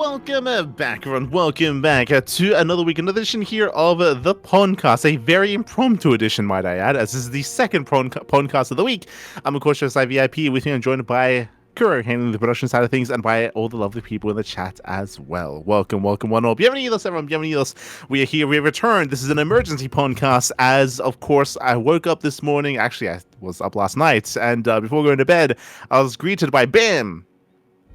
welcome back, everyone. Welcome back to another week, another edition here of the PondCast. A very impromptu edition, might I add, as this is the second PondCast of the week. I'm, of course, just VIP. With me, I'm joined by Kuro, handling the production side of things, and by all the lovely people in the chat as well. Welcome, one all. Bienvenidos, everyone. Bienvenidos. We are here. We have returned. This is an emergency PondCast, as, of course, I woke up this morning. Actually, I was up last night, and before going to bed, I was greeted by BAM!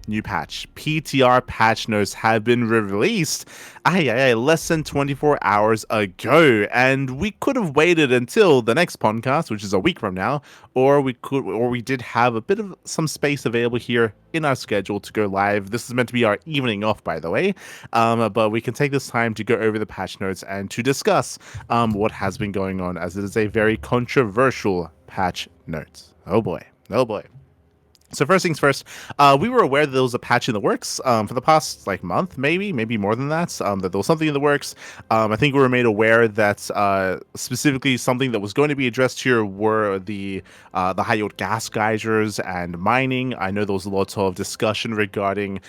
New patch. PTR patch notes have been released less than 24 hours ago, and we could have waited until the next podcast, which is a week from now, or we did have a bit of some space available here in our schedule to go live. This is meant to be our evening off, by the way, but we can take this time to go over the patch notes and to discuss what has been going on, as it is a very controversial patch notes. Oh boy. So first things first, we were aware that there was a patch in the works for the past month, maybe more than that. That there was something in the works. I think we were made aware that specifically something that was going to be addressed here were the high yield gas geysers and mining. I know there was a lot of discussion regarding,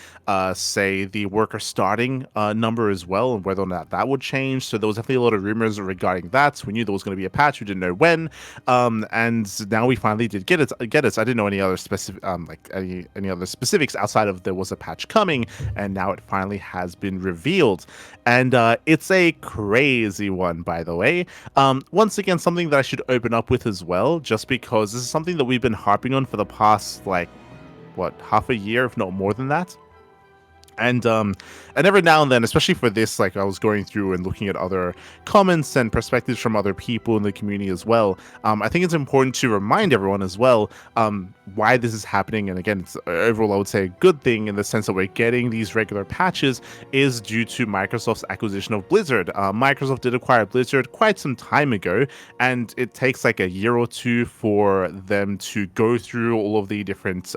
say, the worker starting number as well, and whether or not that would change. So there was definitely a lot of rumors regarding that. We knew there was going to be a patch. We didn't know when, and now we finally did get it. I didn't know any other specific. Any other specifics outside of there was a patch coming, and now it finally has been revealed, and it's a crazy one, by the way. Once again, something that I should open up with as well, just because this is something that we've been harping on for the past half a year, if not more than that. And every now and then, especially for this, I was going through and looking at other comments and perspectives from other people in the community as well. I think it's important to remind everyone as well why this is happening. And again, it's overall, I would say, a good thing in the sense that we're getting these regular patches is due to Microsoft's acquisition of Blizzard. Microsoft did acquire Blizzard quite some time ago, and it takes a year or two for them to go through all the different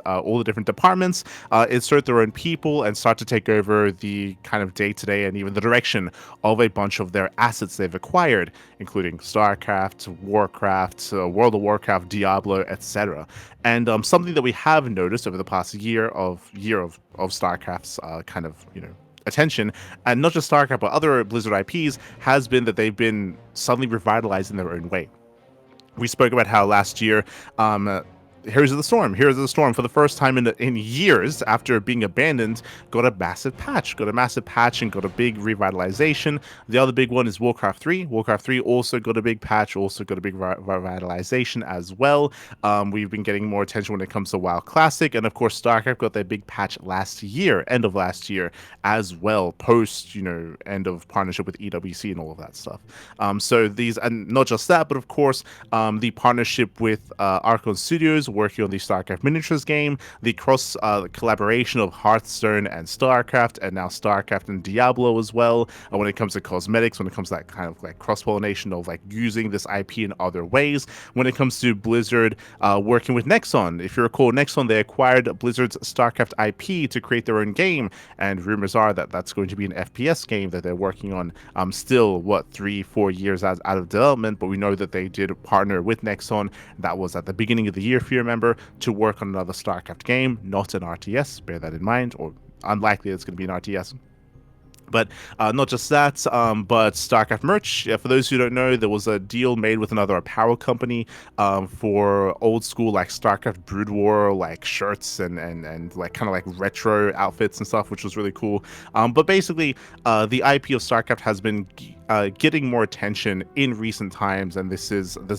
departments, insert their own people, and start to take over the kind of day-to-day and even the direction of a bunch of their assets they've acquired, including StarCraft, Warcraft, World of Warcraft, Diablo, etc. And something that we have noticed over the past year of StarCraft's attention, and not just StarCraft but other Blizzard IPs, has been that they've been suddenly revitalized in their own way. We spoke about how last year Heroes of the Storm, for the first time in years after being abandoned, got a massive patch and got a big revitalization. The other big one is Warcraft 3. Warcraft 3 also got a big patch, also got a big revitalization as well. We've been getting more attention when it comes to WoW Classic, and of course StarCraft got their big patch end of last year as well, post, end of partnership with EWC and all of that stuff. So these, and not just that, but of course the partnership with Archon Studios, working on the StarCraft miniatures game, the cross collaboration of Hearthstone and StarCraft, and now StarCraft and Diablo as well, when it comes to cosmetics, when it comes to that kind of cross-pollination of using this IP in other ways. When it comes to Blizzard working with Nexon, if you recall, Nexon, they acquired Blizzard's StarCraft IP to create their own game, and rumors are that that's going to be an FPS game that they're working on still 3-4 years out of development, but we know that they did partner with Nexon. That was at the beginning of the year, if you remember, to work on another StarCraft game, not an RTS, bear that in mind, or unlikely it's going to be an RTS. But not just that, but StarCraft merch. For those who don't know, there was a deal made with another apparel company for old school StarCraft Brood War shirts and kind of retro outfits and stuff, which was really cool. But basically, the IP of StarCraft has been getting more attention in recent times, and there's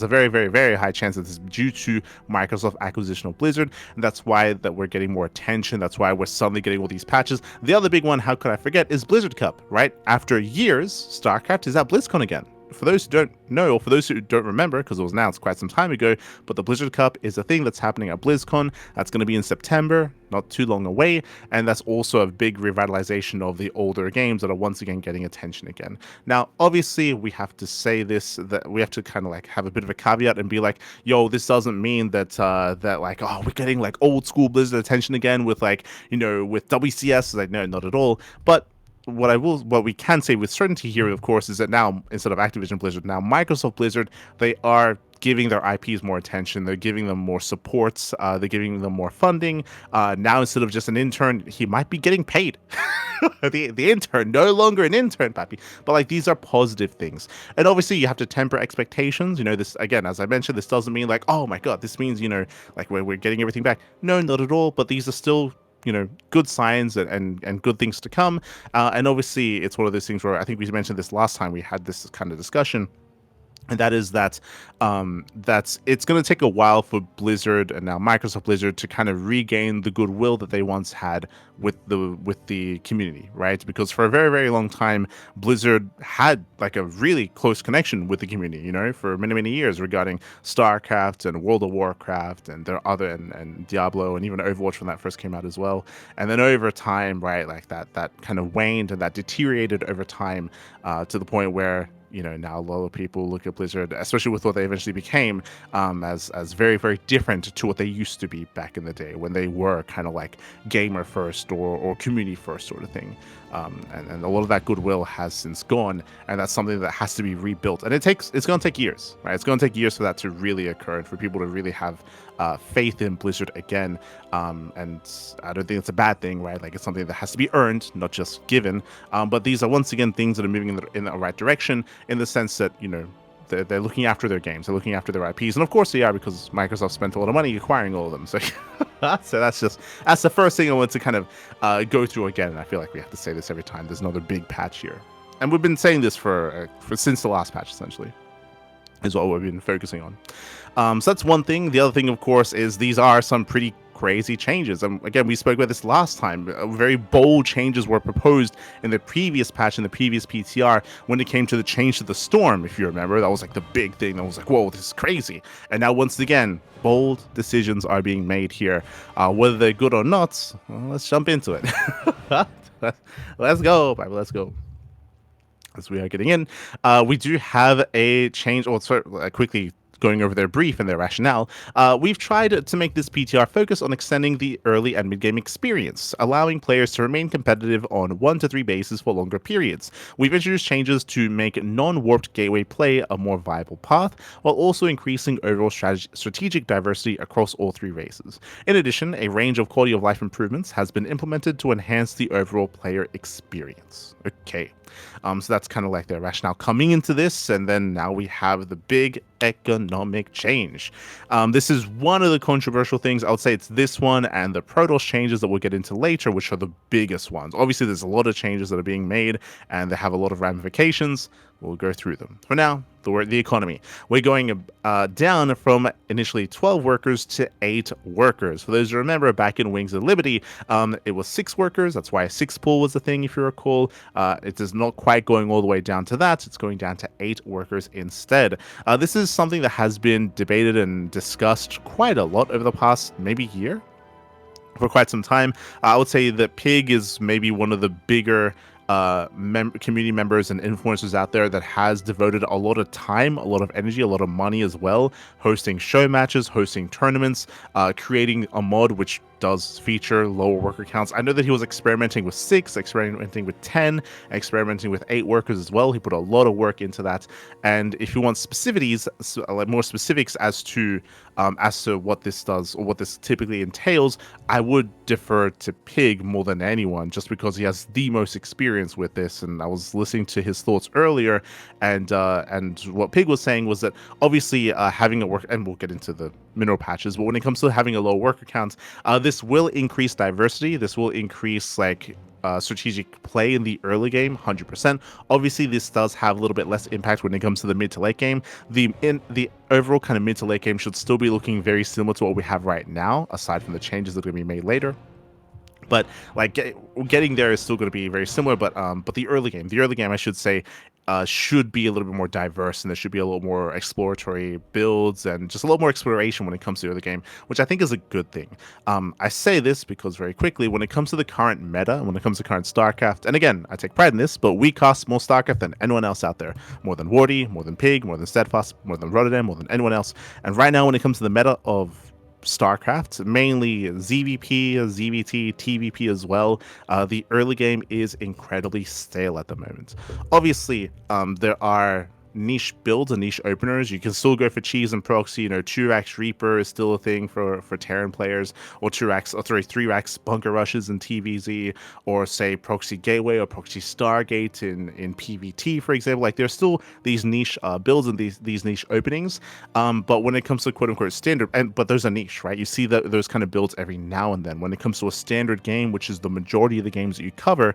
a very, very, very high chance that this is due to Microsoft acquisition of Blizzard, and that's why that we're getting more attention. That's why we're suddenly getting all these patches. The other big one, how could I forget, is Blizzard Cup, right? After years, StarCraft is at BlizzCon again. For those who don't know, or for those who don't remember, because it was announced quite some time ago, but the Blizzard Cup is a thing that's happening at BlizzCon. That's going to be in September, not too long away, and that's also a big revitalization of the older games that are once again getting attention again. Now, obviously, we have to say this, that we have to kind of have a bit of a caveat and be yo, this doesn't mean that oh, we're getting old school Blizzard attention again with with WCS. No, not at all. But what we can say with certainty here, of course, is that now, instead of Activision Blizzard, now Microsoft Blizzard, they are giving their IPs more attention. They're giving them more supports. They're giving them more funding. Now, instead of just an intern, he might be getting paid. the intern, no longer an intern, Pappy. But like these are positive things, and obviously you have to temper expectations. This again, as I mentioned, this doesn't mean like, oh my god, this means like we're getting everything back. No, not at all. But these are still good signs and good things to come. And obviously, it's one of those things where I think we mentioned this last time we had this kind of discussion. And that is that it's going to take a while for Blizzard and now Microsoft Blizzard to kind of regain the goodwill that they once had with the community, right? Because for a very, very long time, Blizzard had like a really close connection with the community, for many, many years regarding StarCraft and World of Warcraft and their other and Diablo and even Overwatch when that first came out as well. And then over time, right, like that kind of waned and that deteriorated over time to the point where now a lot of people look at Blizzard, especially with what they eventually became, as very, very different to what they used to be back in the day when they were kind of like gamer first or community first sort of thing. And a lot of that goodwill has since gone, and that's something that has to be rebuilt. And it's going to take years, right? It's going to take years for that to really occur and for people to really have faith in Blizzard again. And I don't think it's a bad thing, right? Like it's something that has to be earned, not just given. But these are once again things that are moving in the right direction, in the sense that they're looking after their games, they're looking after their IPs, and of course they are, because Microsoft spent a lot of money acquiring all of them. So, so that's the first thing I want to kind of go through again. And I feel like we have to say this every time there's another big patch here, and we've been saying this for since the last patch, essentially, is what we've been focusing on. So that's one thing. The other thing, of course, is these are some pretty crazy changes. Again, we spoke about this last time. Very bold changes were proposed in the previous patch, in the previous PTR, when it came to the change to the storm. If you remember, that was like the big thing. That was like, whoa, this is crazy. And now, once again, bold decisions are being made here. Whether they're good or not, well, let's jump into it. Let's go, Bible. Let's go. As we are getting in, we do have a change. Or quickly going over their brief and their rationale, we've tried to make this PTR focus on extending the early and mid-game experience, allowing players to remain competitive on 1 to 3 bases for longer periods. We've introduced changes to make non-warped gateway play a more viable path, while also increasing overall strategic diversity across all 3 races. In addition, a range of quality of life improvements has been implemented to enhance the overall player experience. Okay. So that's kind of like their rationale coming into this, and then now we have the big economic change. This is one of the controversial things. I would say it's this one and the Protoss changes that we'll get into later, which are the biggest ones. Obviously, there's a lot of changes that are being made, and they have a lot of ramifications. We'll go through them. For now, the economy. We're going down from initially 12 workers to 8 workers. For those who remember, back in Wings of Liberty, it was 6 workers. That's why a 6 pool was the thing, if you recall. It is not quite going all the way down to that. It's going down to 8 workers instead. This is something that has been debated and discussed quite a lot over the past maybe year. For quite some time. I would say that Pig is maybe one of the bigger community members and influencers out there that has devoted a lot of time, a lot of energy, a lot of money as well, hosting show matches, hosting tournaments, creating a mod which does feature lower worker counts. I know that he was experimenting with 6, experimenting with 10, experimenting with 8 workers as well. He put a lot of work into that. And if you want specificities, like more specifics as to what this does or what this typically entails, I would defer to Pig more than anyone, just because he has the most experience with this. And I was listening to his thoughts earlier, and what Pig was saying was that obviously having a work, and we'll get into the mineral patches, but when it comes to having a low worker count, this will increase diversity. This will increase like strategic play in the early game, 100%. Obviously, this does have a little bit less impact when it comes to the mid to late game. The overall kind of mid to late game should still be looking very similar to what we have right now, aside from the changes that are going to be made later. But like getting there is still going to be very similar. But the early game, I should say, should be a little bit more diverse, and there should be a little more exploratory builds and just a little more exploration when it comes to the early game, which I think is a good thing. I say this because very quickly, when it comes to the current meta, when it comes to current StarCraft, and again, I take pride in this, but we cost more StarCraft than anyone else out there. More than Wardy, more than Pig, more than Steadfast, more than Rotterdam, more than anyone else. And right now, when it comes to the meta of StarCraft, mainly ZVP, ZVT, TVP as well, the early game is incredibly stale at the moment. Obviously, there are niche builds and niche openers. You can still go for cheese and proxy. 2-Rax Reaper is still a thing for Terran players, or 3-Rax bunker rushes in TVZ, or say proxy gateway or proxy Stargate in PVT, for example. Like there's still these niche builds and these niche openings. But when it comes to quote unquote standard, but there's a niche, right? You see those kind of builds every now and then. When it comes to a standard game, which is the majority of the games that you cover,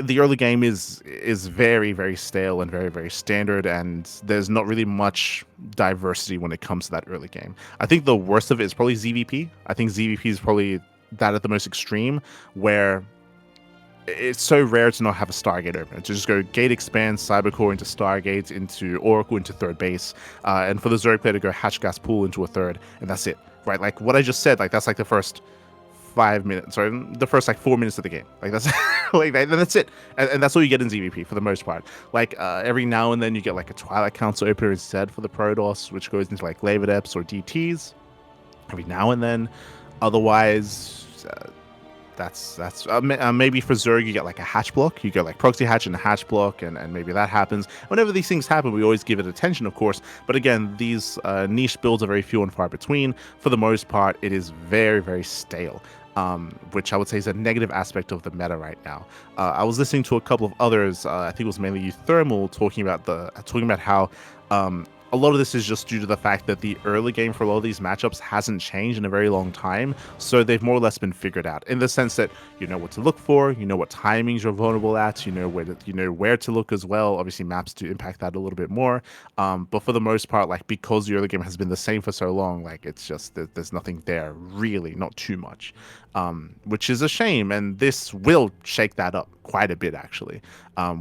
the early game is very, very stale and very, very standard, and there's not really much diversity when it comes to that early game. I think the worst of it is probably ZVP. I think ZVP is probably that at the most extreme, where it's so rare to not have a Stargate open. To just go gate expand, Cybercore into Stargate, into Oracle, into third base, and for the Zerg player to go hatch gas pool into a third, and that's it, right? Like what I just said, like that's like the first 5 minutes, sorry, the first like 4 minutes of the game. Like that's like that, and that's it, and that's all you get in ZVP for the most part. Like every now and then you get like a Twilight Council opener instead for the Protoss, which goes into like Labor Depths or DTs every now and then. Otherwise, that's maybe for Zerg you get like a hatch block. You get like proxy hatch and a hatch block, and maybe that happens. Whenever these things happen, we always give it attention, of course. But again, these niche builds are very few and far between. For the most part, it is very, very stale. Which I would say is a negative aspect of the meta right now. I was listening to a couple of others. I think it was mainly Thermal talking about how a lot of this is just due to the fact that the early game for a lot of these matchups hasn't changed in a very long time. So they've more or less been figured out in the sense that you know what to look for, you know what timings you're vulnerable at, you know where to look as well. Obviously, maps do impact that a little bit more. But for the most part, like because the early game has been the same for so long, like it's just there's nothing there really, not too much. Which is a shame, and this will shake that up quite a bit actually,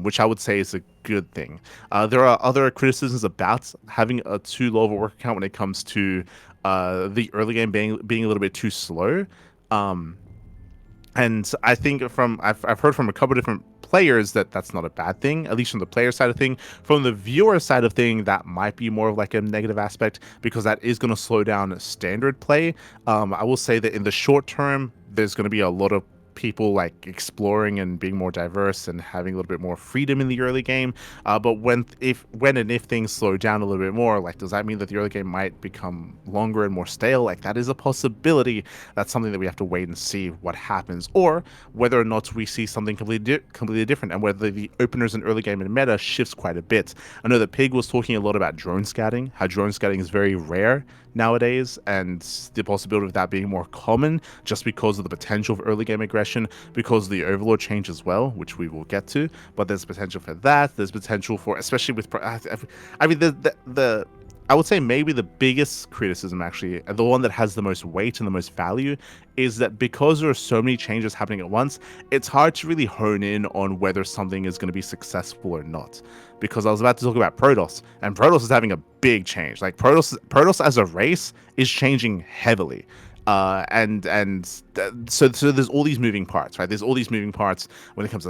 which I would say is a good thing. There are other criticisms about having a too low of a worker count when it comes to the early game being a little bit too slow. And I think I've heard from a couple of different players that that's not a bad thing, at least from the player side of thing. From the viewer side of thing, that might be more of like a negative aspect because that is going to slow down standard play. I will say that in the short term, there's going to be a lot of people like exploring and being more diverse and having a little bit more freedom in the early game. But when and if things slow down a little bit more, like does that mean that the early game might become longer and more stale? Like that is a possibility. That's something that we have to wait and see what happens, or whether or not we see something completely different, and whether the openers in early game and meta shifts quite a bit. I know that Pig was talking a lot about drone scouting, how drone scouting is very rare nowadays, and the possibility of that being more common just because of the potential for early game aggression, because of the overlord change as well, which we will get to. But there's potential for that. There's potential for, especially with, I mean, the I would say maybe the biggest criticism, actually, the one that has the most weight and the most value, is that because there are so many changes happening at once, it's hard to really hone in on whether something is going to be successful or not. Because I was about to talk about Protoss, and Protoss is having a big change. Like Protoss as a race is changing heavily. So there's all these moving parts, right? There's all these moving parts when it comes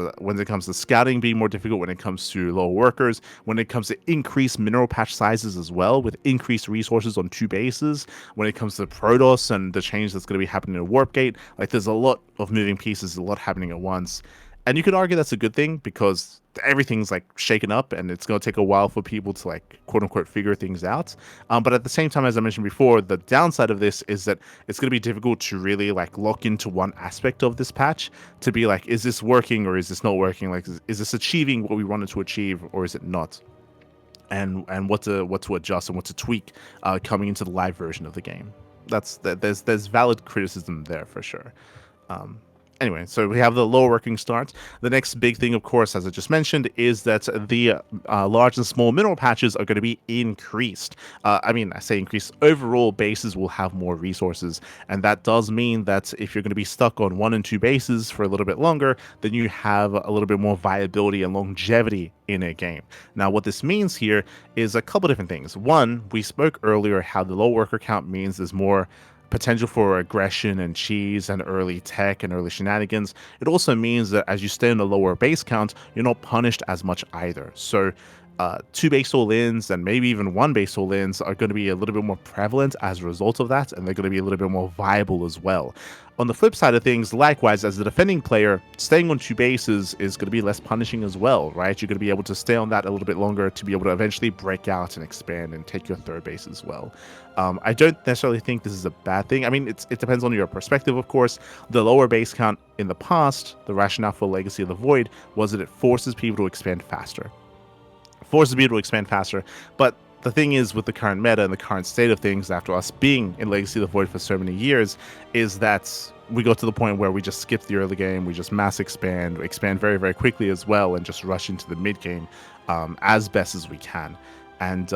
to scouting being more difficult, when it comes to low workers, when it comes to increased mineral patch sizes as well, with increased resources on 2 bases, when it comes to Protoss and the change that's going to be happening in Warp Gate. Like there's a lot of moving pieces, a lot happening at once. And you could argue that's a good thing because everything's like shaken up and it's going to take a while for people to like quote unquote figure things out. But at the same time, as I mentioned before, the downside of this is that it's going to be difficult to really like lock into one aspect of this patch to be like, is this working or is this not working? Like, is this achieving what we wanted to achieve or is it not? And what to adjust and what to tweak coming into the live version of the game. There's valid criticism there for sure. Anyway, so we have the lower working start. The next big thing, of course, as I just mentioned, is that the large and small mineral patches are going to be increased. I say increased. Overall, bases will have more resources, and that does mean that if you're going to be stuck on 1 and 2 bases for a little bit longer, then you have a little bit more viability and longevity in a game. Now, what this means here is a couple different things. One, we spoke earlier how the low worker count means there's more potential for aggression and cheese and early tech and early shenanigans. It also means that as you stay in a lower base count, you're not punished as much either. So two base all-ins and maybe even one base all-ins are going to be a little bit more prevalent as a result of that, and they're going to be a little bit more viable as well. On the flip side of things, likewise, as the defending player, staying on two bases is going to be less punishing as well, right? You're going to be able to stay on that a little bit longer to be able to eventually break out and expand and take your third base as well. I don't necessarily think this is a bad thing. I mean, it depends on your perspective, of course. The lower base count in the past, the rationale for Legacy of the Void was that it forces people to expand faster. But the thing is, with the current meta and the current state of things, after us being in Legacy of the Void for so many years, is that we got to the point where we just skip the early game, we just mass expand very, very quickly as well, and just rush into the mid game as best as we can. And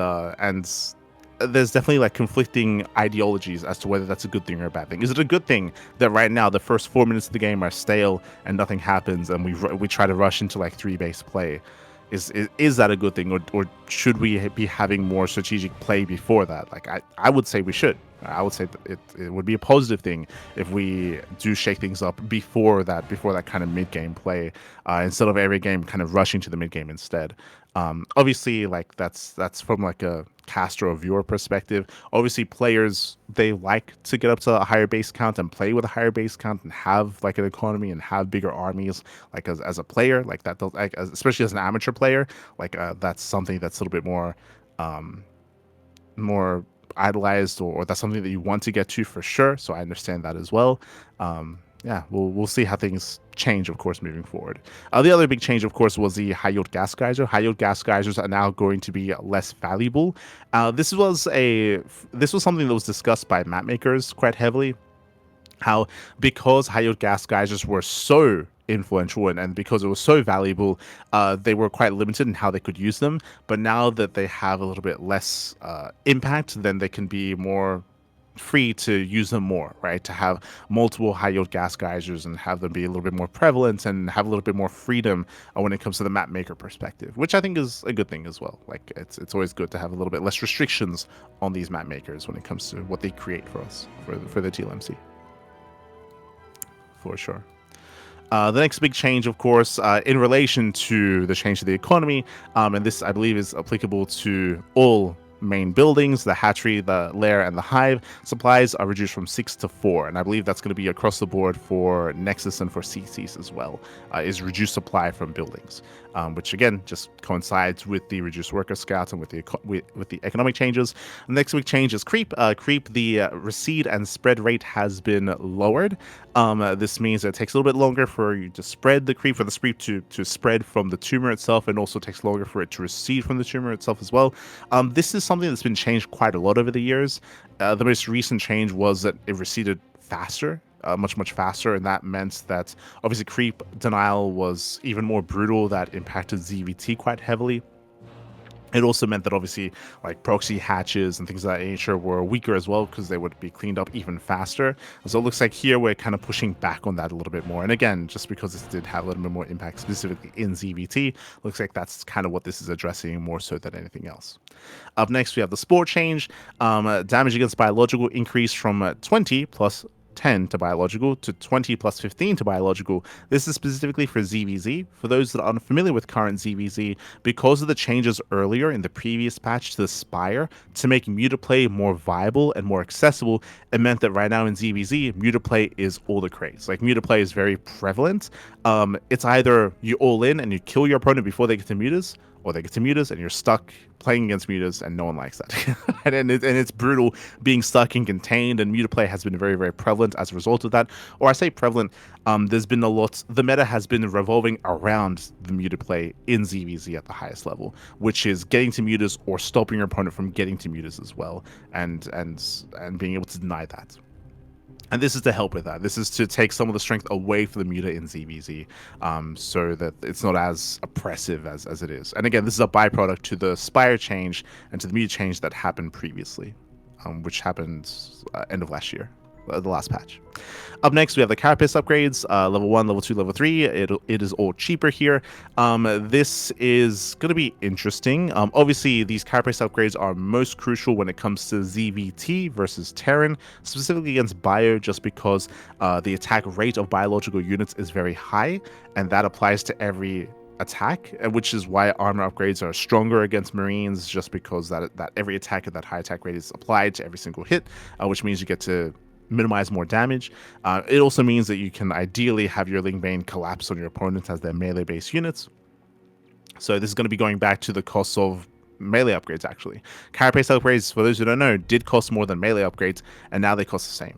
there's definitely like conflicting ideologies as to whether that's a good thing or a bad thing. Is it a good thing that right now the first 4 minutes of the game are stale and nothing happens, and we try to rush into like 3-base play? Is that a good thing, or should we be having more strategic play before that? Like I would say we should. I would say that it would be a positive thing if we do shake things up before that kind of mid-game play, instead of every game kind of rushing to the mid-game instead. Obviously, like that's from like a caster or viewer perspective. Obviously, players, they like to get up to a higher base count and play with a higher base count and have like an economy and have bigger armies. Like as a player, like that, like especially as an amateur player, like that's something that's a little bit more idolized, or that's something that you want to get to for sure. So I understand that as well. Yeah, we'll see how things change, of course, moving forward. The other big change, of course, was the high yield gas geyser. High yield gas geysers are now going to be less valuable. This was something that was discussed by map makers quite heavily. How because high yield gas geysers were so influential and because it was so valuable, they were quite limited in how they could use them. But now that they have a little bit less impact, then they can be more free to use them more, right? To have multiple high yield gas geysers and have them be a little bit more prevalent and have a little bit more freedom when it comes to the map maker perspective, which I think is a good thing as well. Like it's always good to have a little bit less restrictions on these map makers when it comes to what they create for us for the TLMC, for sure. The next big change, of course, in relation to the change to the economy, and this, I believe, is applicable to all main buildings, the hatchery, the lair, and the hive, supplies are reduced from 6 to 4, and I believe that's going to be across the board for Nexus and for CCs as well, is reduced supply from buildings, which again just coincides with the reduced worker scouts and with the economic changes. The next big change is creep. The recede and spread rate has been lowered. This means that it takes a little bit longer for you to spread the creep, for the creep to spread from the tumor itself, and also takes longer for it to recede from the tumor itself as well. This is something that's been changed quite a lot over the years. The most recent change was that it receded faster, much faster, and that meant that obviously creep denial was even more brutal. That impacted ZVT quite heavily. It also meant that obviously like proxy hatches and things of that nature were weaker as well, because they would be cleaned up even faster. So it looks like here we're kind of pushing back on that a little bit more. And again, just because this did have a little bit more impact specifically in ZVT, looks like that's kind of what this is addressing more so than anything else. Up next, we have the spore change. Damage against biological increased from 20 plus 10 to biological to 20 plus 15 to biological. This is specifically for ZVZ. For those that are unfamiliar with current ZVZ, because of the changes earlier in the previous patch to the Spire to make Mutaplay more viable and more accessible, it meant that right now in ZVZ, Mutaplay is all the craze. Like Mutaplay is very prevalent. It's either you all in and you kill your opponent before they get to mutas, or they get to mutas and you're stuck playing against mutas, and no one likes that. and it's brutal being stuck and contained, and mutaplay has been very, very prevalent as a result of that. Or I say prevalent, there's been a lot, the meta has been revolving around the mutaplay in ZVZ at the highest level, which is getting to mutas or stopping your opponent from getting to mutas as well, and being able to deny that. And this is to help with that. This is to take some of the strength away from the muta in ZVZ, so that it's not as oppressive as it is. And again, this is a byproduct to the Spire change and to the muta change that happened previously, which happened end of last year, the last patch. Up next, we have the carapace upgrades, level 1, level 2, level 3. It is all cheaper here. This is going to be interesting. Obviously, these carapace upgrades are most crucial when it comes to ZVT versus Terran, specifically against Bio, just because the attack rate of biological units is very high, and that applies to every attack, which is why armor upgrades are stronger against Marines, just because that every attack at that high attack rate is applied to every single hit, which means you get to minimize more damage. It also means that you can ideally have your Lingbane collapse on your opponents as their melee-based units. So this is going to be going back to the cost of melee upgrades, actually. Carapace upgrades, for those who don't know, did cost more than melee upgrades, and now they cost the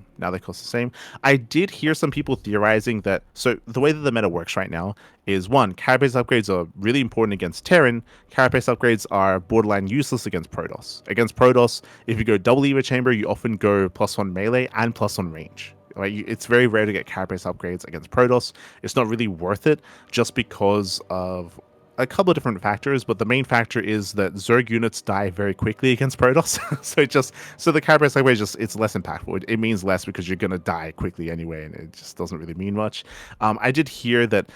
same. I did hear some people theorizing that, so the way that the meta works right now is, one, carapace upgrades are really important against Terran. Carapace upgrades are borderline useless against Protoss. Against Protoss, if you go double Eva Chamber, you often go +1 melee and +1 range. Right? It's very rare to get carapace upgrades against Protoss. It's not really worth it, just because of a couple of different factors, but the main factor is that Zerg units die very quickly against Protoss. so the carapace upgrade it's less impactful. It means less because you're gonna die quickly anyway, and it just doesn't really mean much. I did hear that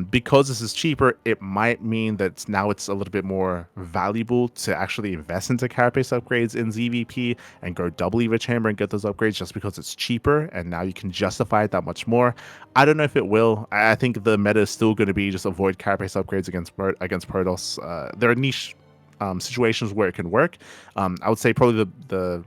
because this is cheaper, it might mean that now it's a little bit more valuable to actually invest into carapace upgrades in ZVP and go double Eva Chamber and get those upgrades, just because it's cheaper and now you can justify it that much more. I don't know if it will. I think the meta is still going to be just avoid carapace upgrades against Protoss. There are niche situations where it can work. I would say probably the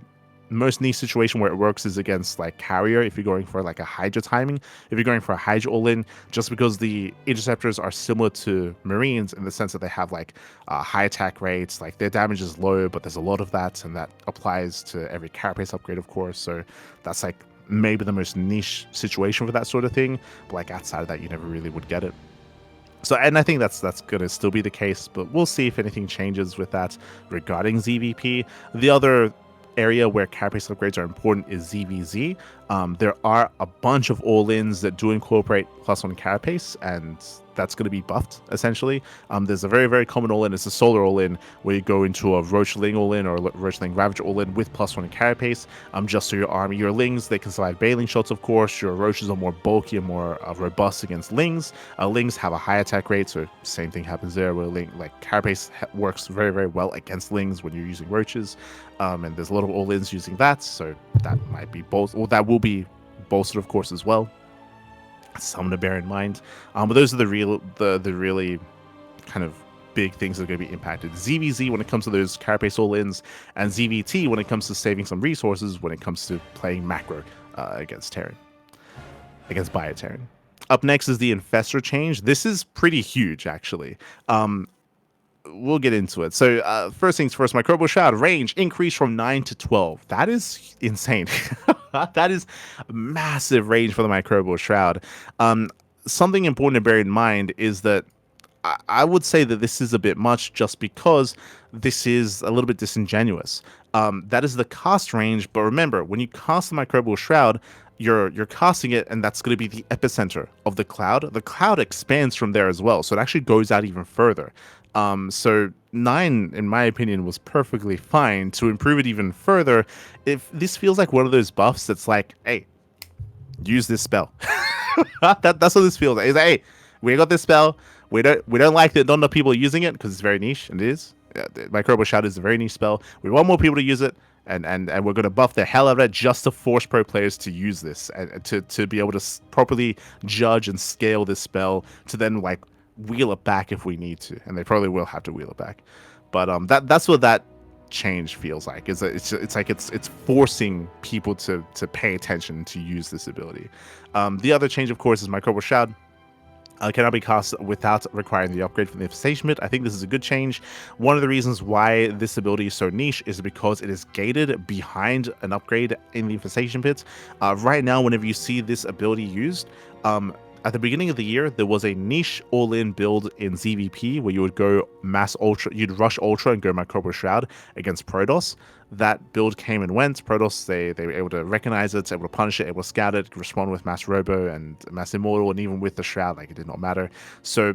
most niche situation where it works is against like carrier, if you're going for like a Hydra timing. If you're going for a Hydra all-in, just because the interceptors are similar to Marines in the sense that they have like high attack rates, like their damage is low, but there's a lot of that, and that applies to every carapace upgrade, of course. So that's like maybe the most niche situation for that sort of thing, but like outside of that, you never really would get it. So, and I think that's gonna still be the case, but we'll see if anything changes with that regarding ZVP. The other area where carapace upgrades are important is ZVZ. There are a bunch of all-ins that do incorporate +1 carapace, and that's going to be buffed, essentially. There's a very, very common all-in. It's a solar all-in, where you go into a Roachling all-in or Roachling Ravager all-in with +1 carapace, just so your army, your Lings, they can survive bailing shots, of course. Your Roaches are more bulky and more robust against Lings. Lings have a high attack rate, so same thing happens there, where carapace works very, very well against Lings when you're using Roaches. And there's a lot of all-ins using that, so that might be that will be bolstered, of course, as well. Something to bear in mind. But those are the really kind of big things that are going to be impacted. ZVZ when it comes to those carapace all-ins, and ZVT when it comes to saving some resources when it comes to playing macro against Terran, against Bioterran. Up next is the Infestor change. This is pretty huge, actually. We'll get into it. So first things first, Microbial Shroud range increased from 9 to 12. That is insane. That is massive range for the Microbial Shroud. Something important to bear in mind is that I would say that this is a bit much, just because this is a little bit disingenuous. That is the cast range, but remember, when you cast the Microbial Shroud, you're casting it, and that's going to be the epicenter of the cloud. The cloud expands from there as well, so it actually goes out even further. So 9, in my opinion, was perfectly fine. To improve it even further, if this feels like one of those buffs that's like, hey, use this spell. That's what this feels like. It's like, hey, we got this spell. We don't like that not enough people are using it because it's very niche, and it is. Microbial Shroud is a very niche spell. We want more people to use it, and we're going to buff the hell out of it just to force pro players to use this, and to be able to properly judge and scale this spell, to then like wheel it back if we need to, and they probably will have to wheel it back. But that's what that change feels like. It's forcing people to pay attention, to use this ability. The other change, of course, is Microbial Shroud cannot be cast without requiring the upgrade from the Infestation Pit. I think this is a good change. One of the reasons why this ability is so niche is because it is gated behind an upgrade in the Infestation Pit. Right now, whenever you see this ability used, at the beginning of the year, there was a niche all-in build in ZVP where you would go mass ultra, you'd rush ultra and go Microbial Shroud against Protoss. That build came and went. Protoss, they were able to recognize it, able to punish it, able to scout it, respond with mass Robo and mass Immortal, and even with the Shroud, like, it did not matter. So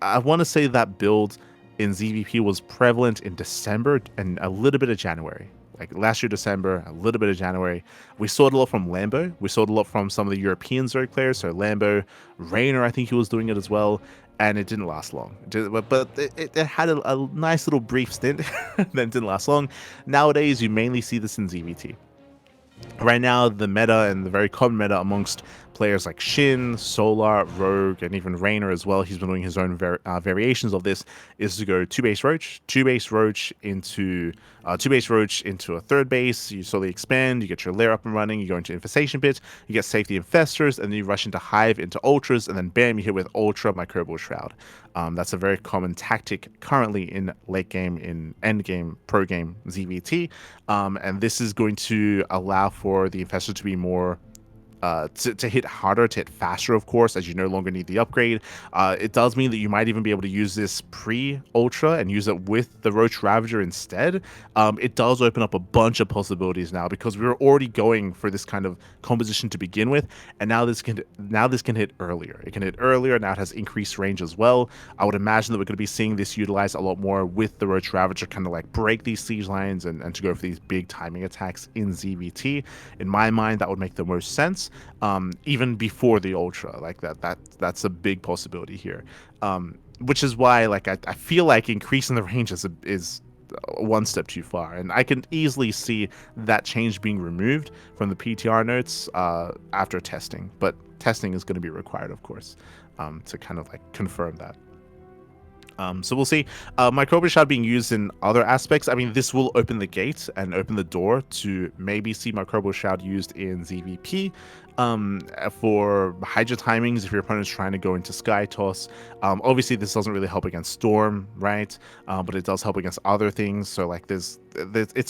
I want to say that build in ZVP was prevalent in December and a little bit of January. Like last year, December, a little bit of January. We saw it a lot from Lambo. We saw it a lot from some of the European Zerg players. So Lambo, Raynor, I think he was doing it as well. And it didn't last long. But it had a nice little brief stint, then didn't last long. Nowadays, you mainly see this in ZVT. Right now, the meta and the very common meta amongst players like Shin, Solar, Rogue, and even Raynor as well, he's been doing his own variations of this, is to go two base Roach into a third base. You slowly expand, you get your lair up and running, you go into Infestation Pit, you get Safety Infestors, and then you rush into Hive, into Ultras, and then bam, you hit with Ultra Microbial Shroud. That's a very common tactic currently in late game, in end game, pro game ZVT, and this is going to allow for the Infestor to be more to hit harder, to hit faster, of course, as you no longer need the upgrade. It does mean that you might even be able to use this pre-Ultra and use it with the Roach Ravager instead. It does open up a bunch of possibilities now, because we were already going for this kind of composition to begin with, and now this can hit earlier. It can hit earlier, now it has increased range as well. I would imagine that we're going to be seeing this utilized a lot more with the Roach Ravager, kind of like break these siege lines and to go for these big timing attacks in ZVT. In my mind, that would make the most sense. Even before the Ultra, like that's a big possibility here, which is why, like, I feel like increasing the range is one step too far, and I can easily see that change being removed from the PTR notes after testing, but testing is going to be required, of course, to kind of like confirm that. So we'll see. Microbial Shroud being used in other aspects. I mean, this will open the gate and open the door to maybe see Microbial Shroud used in ZVP. For Hydra timings, if your opponent's trying to go into Sky Toss. Obviously, this doesn't really help against Storm, right? But it does help against other things. So, like, it's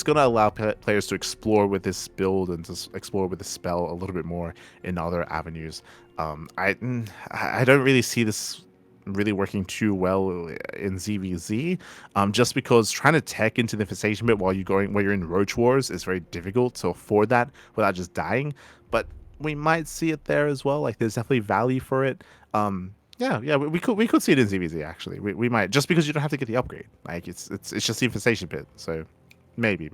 going to allow players to explore with this build and to explore with the spell a little bit more in other avenues. I don't really see this really working too well in ZVZ, just because trying to tech into the infestation bit while you're in Roach Wars is very difficult to afford that without just dying. But we might see it there as well. Like, there's definitely value for it. Yeah, we could see it in ZVZ actually. We might, just because you don't have to get the upgrade. Like, it's just the infestation bit. So maybe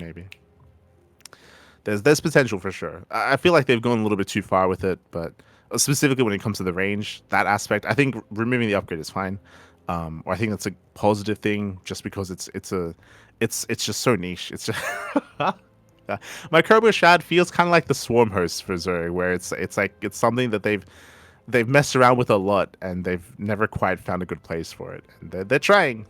there's potential for sure. I feel like they've gone a little bit too far with it, but specifically when it comes to the range, that aspect, I think removing the upgrade is fine. Or I think that's a positive thing, just because it's just so niche. It's just Microbial Shad feels kind of like the Swarm host for Zuri, where it's something that they've messed around with a lot, and they've never quite found a good place for it. And they're trying.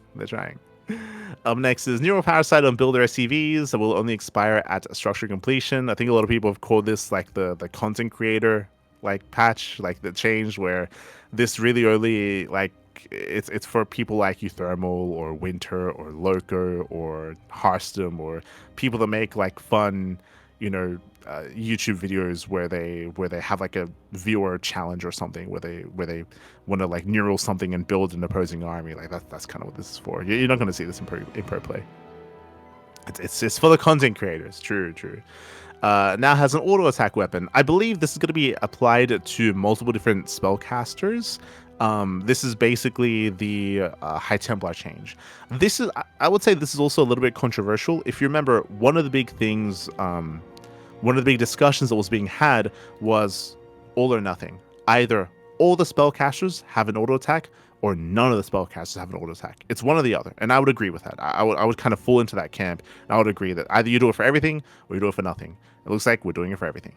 Up next is Neural Parasite on Builder SCVs that will only expire at structure completion. I think a lot of people have called this like the content creator like patch, like the change where this really early, like, it's for people like Euthermal or Winter or Loco or Hearthstone, or people that make like fun, YouTube videos where they have like a viewer challenge or something, where they want to like neural something and build an opposing army. Like, that's kind of what this is for. You're not going to see this in pro play. It's for the content creators. True. Now has an auto attack weapon. I believe this is going to be applied to multiple different spellcasters. This is basically the High Templar change. I would say this is also a little bit controversial. If you remember, one of the big things, one of the big discussions that was being had was all or nothing. Either all the spellcasters have an auto attack, or none of the spellcasters have an auto attack. It's one or the other, and I would agree with that. I would kind of fall into that camp, and I would agree that either you do it for everything, or you do it for nothing. It looks like we're doing it for everything.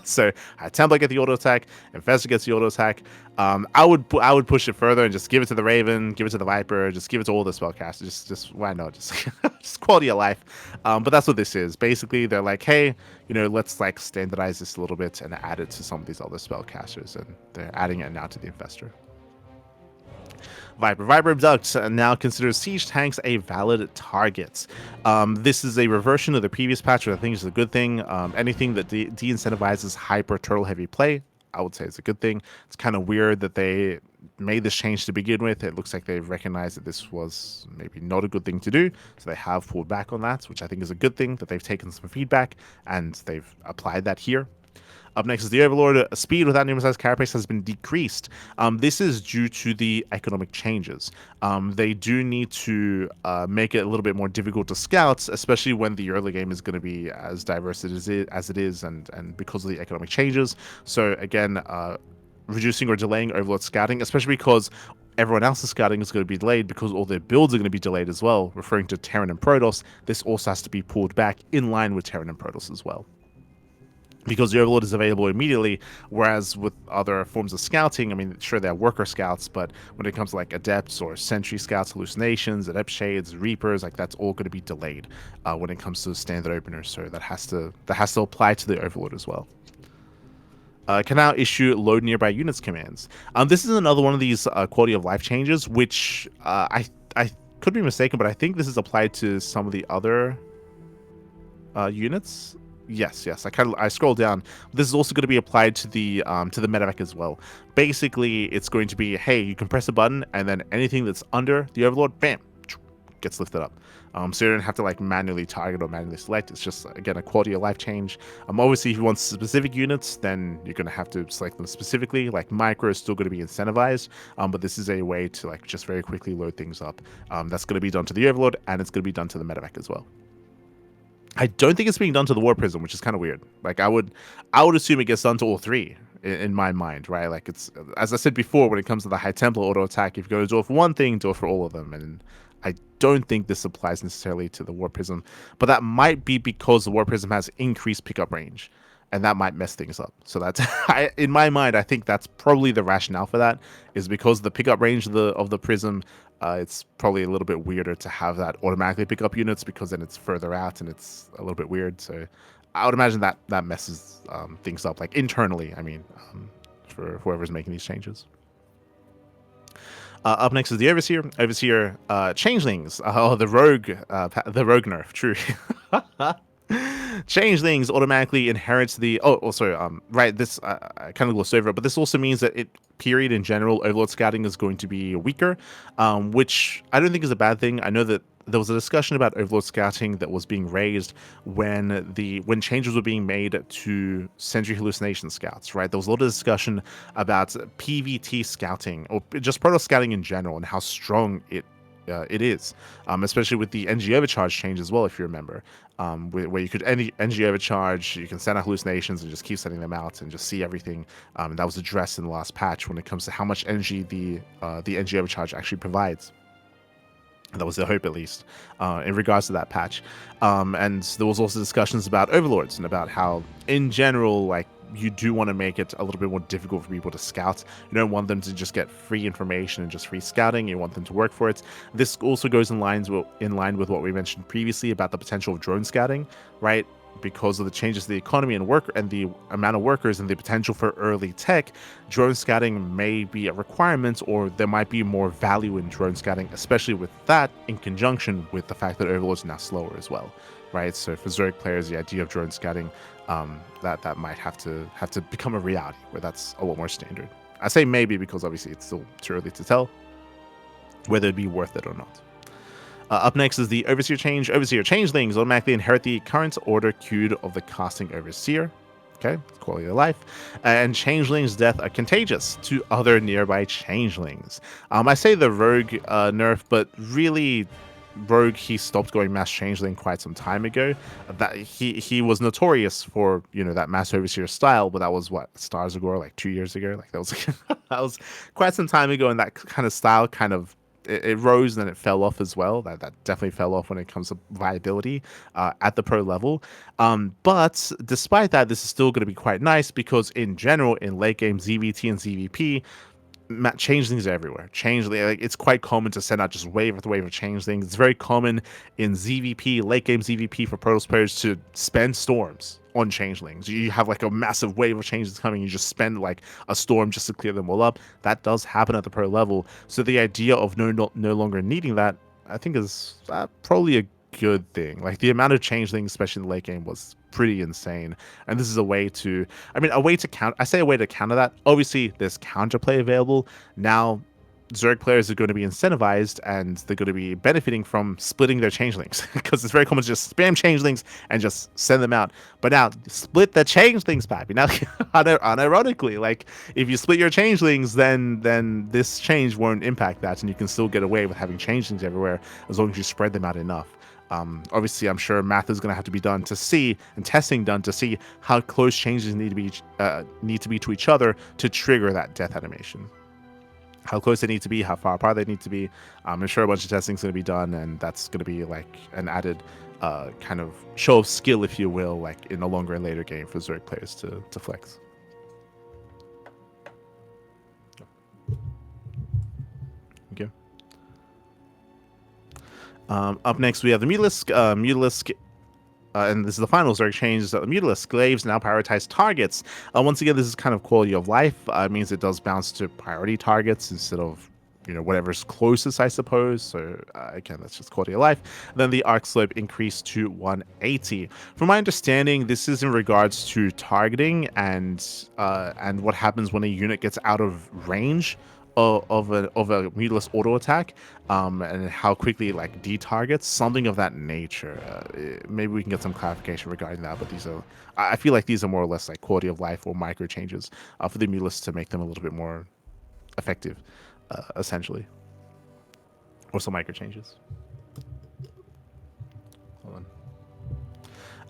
So Templar gets the auto attack, Infestor gets the auto attack. I would push it further and just give it to the Raven, give it to the Viper, just give it to all the spellcasters. Just why not? Just quality of life. But that's what this is. Basically, they're like, hey, let's like standardize this a little bit and add it to some of these other spellcasters, and they're adding it now to the Infestor. Viper Abduct now considers siege tanks a valid target. This is a reversion of the previous patch, which I think is a good thing. Anything that de-incentivizes hyper turtle heavy play, I would say it's a good thing. It's kind of weird that they made this change to begin with. It looks like they've recognized that this was maybe not a good thing to do, so they have pulled back on that, which I think is a good thing, that they've taken some feedback and they've applied that here. Up next is the Overlord. Speed without numerous carapace has been decreased. This is due to the economic changes. They do need to make it a little bit more difficult to scout, especially when the early game is going to be as diverse as it is, and because of the economic changes. So again, reducing or delaying Overlord scouting, especially because everyone else's scouting is going to be delayed, because all their builds are going to be delayed as well, referring to Terran and Protoss. This also has to be pulled back in line with Terran and Protoss as well. because the Overlord is available immediately, whereas with other forms of scouting, I mean, sure, they're worker scouts, but when it comes to like adepts or sentry scouts, hallucinations, adept shades, reapers, like that's all going to be delayed when it comes to standard openers. So that has to apply to the Overlord as well. Can now issue load nearby units commands. This is another one of these quality of life changes, which I could be mistaken, but I think this is applied to some of the other units. Yes. I scroll down. This is also going to be applied to the medevac as well. Basically, it's going to be, hey, you can press a button, and then anything that's under the Overlord, bam, gets lifted up. So you don't have to like manually target or manually select. It's just, again, a quality of life change. Obviously, if you want specific units, then you're going to have to select them specifically. Like micro is still going to be incentivized, but this is a way to like just very quickly load things up. That's going to be done to the Overlord, and it's going to be done to the medevac as well. I don't think it's being done to the War Prism, which is kind of weird. Like I would assume it gets done to all three in my mind, right? Like it's, as I said before, when it comes to the High Templar auto attack, if you're going to do it for one thing, do it for all of them. And I don't think this applies necessarily to the War Prism, but that might be because the War Prism has increased pickup range, and that might mess things up. So that's in my mind, I think that's probably the rationale for that, is because the pickup range of the Prism. It's probably a little bit weirder to have that automatically pick up units, because then it's further out and it's a little bit weird. So I would imagine that messes things up, like internally, I mean, for whoever's making these changes. Up next is the Overseer. Overseer changelings. Oh, the rogue nerf. True. Changelings automatically inherits the. Oh, also, right. This I kind of glossed over it, but this also means that period in general, Overlord scouting is going to be weaker, which I don't think is a bad thing. I know that there was a discussion about Overlord scouting that was being raised when changes were being made to Sentry hallucination scouts. Right, there was a lot of discussion about PVT scouting, or just proto scouting in general, and how strong it is, especially with the NG overcharge change as well, if you remember, where you could NG overcharge, you can send out hallucinations and just keep sending them out and just see everything. And that was addressed in the last patch when it comes to how much energy the NG overcharge actually provides. That was the hope, at least, in regards to that patch. And there was also discussions about overlords and about how, in general, like, you do want to make it a little bit more difficult for people to scout. You don't want them to just get free information and just free scouting. You want them to work for it. This also goes in line with what we mentioned previously about the potential of drone scouting, right? Because of the changes to the economy and the amount of workers and the potential for early tech, drone scouting may be a requirement, or there might be more value in drone scouting, especially with that in conjunction with the fact that Overlord's now slower as well, right? So for Zerg players, the idea of drone scouting, that might have to become a reality where that's a lot more standard. I say maybe because obviously it's still too early to tell whether it'd be worth it or not. Up next is the Overseer change. Overseer changelings automatically inherit the current order queued of the casting Overseer. Okay, quality of life. And changelings' death are contagious to other nearby changelings. I say the rogue nerf, but really, rogue, he stopped going mass changeling quite some time ago. That he was notorious for, that mass Overseer style, but that was what, Stars of Gore, like 2 years ago. Like that was that was quite some time ago, and that kind of style kind of it rose and then it fell off as well. That definitely fell off when it comes to viability at the pro level. But despite that, this is still going to be quite nice, because in general, in late game ZVT and ZVP, changelings are everywhere. It's quite common to send out just wave after wave of changelings. It's very common in ZVP, late game ZVP, for Protoss players to spend storms on changelings. You have like a massive wave of changelings coming, you just spend like a storm just to clear them all up. That does happen at the pro level. So the idea of no longer needing that, I think, is probably a good thing. Like the amount of changelings, especially in the late game, was pretty insane, and this is a way to counter. I say a way to counter that. Obviously, there's counterplay available now. Zerg players are going to be incentivized, and they're going to be benefiting from splitting their changelings, because it's very common to just spam changelings and just send them out. But now, split the changelings, Pappy. Now, unironically, like, if you split your changelings, then this change won't impact that, and you can still get away with having changelings everywhere as long as you spread them out enough. Obviously, I'm sure math is going to have to be done to see, and testing done to see how close changes need to be to each other to trigger that death animation. How close they need to be, how far apart they need to be. I'm sure a bunch of testing is going to be done, and that's going to be like an added kind of show of skill, if you will, like in a longer and later game for Zerg players to flex. Okay. Up next, we have the Mutalisk. And this is the final Zerg change. The Mutalisk Glaives now prioritize targets. Once again, this is kind of quality of life. It means it does bounce to priority targets instead of whatever's closest, I suppose. So again, that's just quality of life. Then the arc slope increased to 180. From my understanding, this is in regards to targeting and what happens when a unit gets out of range of a Mutalisk auto attack, and how quickly it like detargets, something of that nature. Maybe we can get some clarification regarding that. But I feel like these are more or less like quality of life or micro changes for the Mutalisk to make them a little bit more effective. Essentially, or some micro changes. Hold on.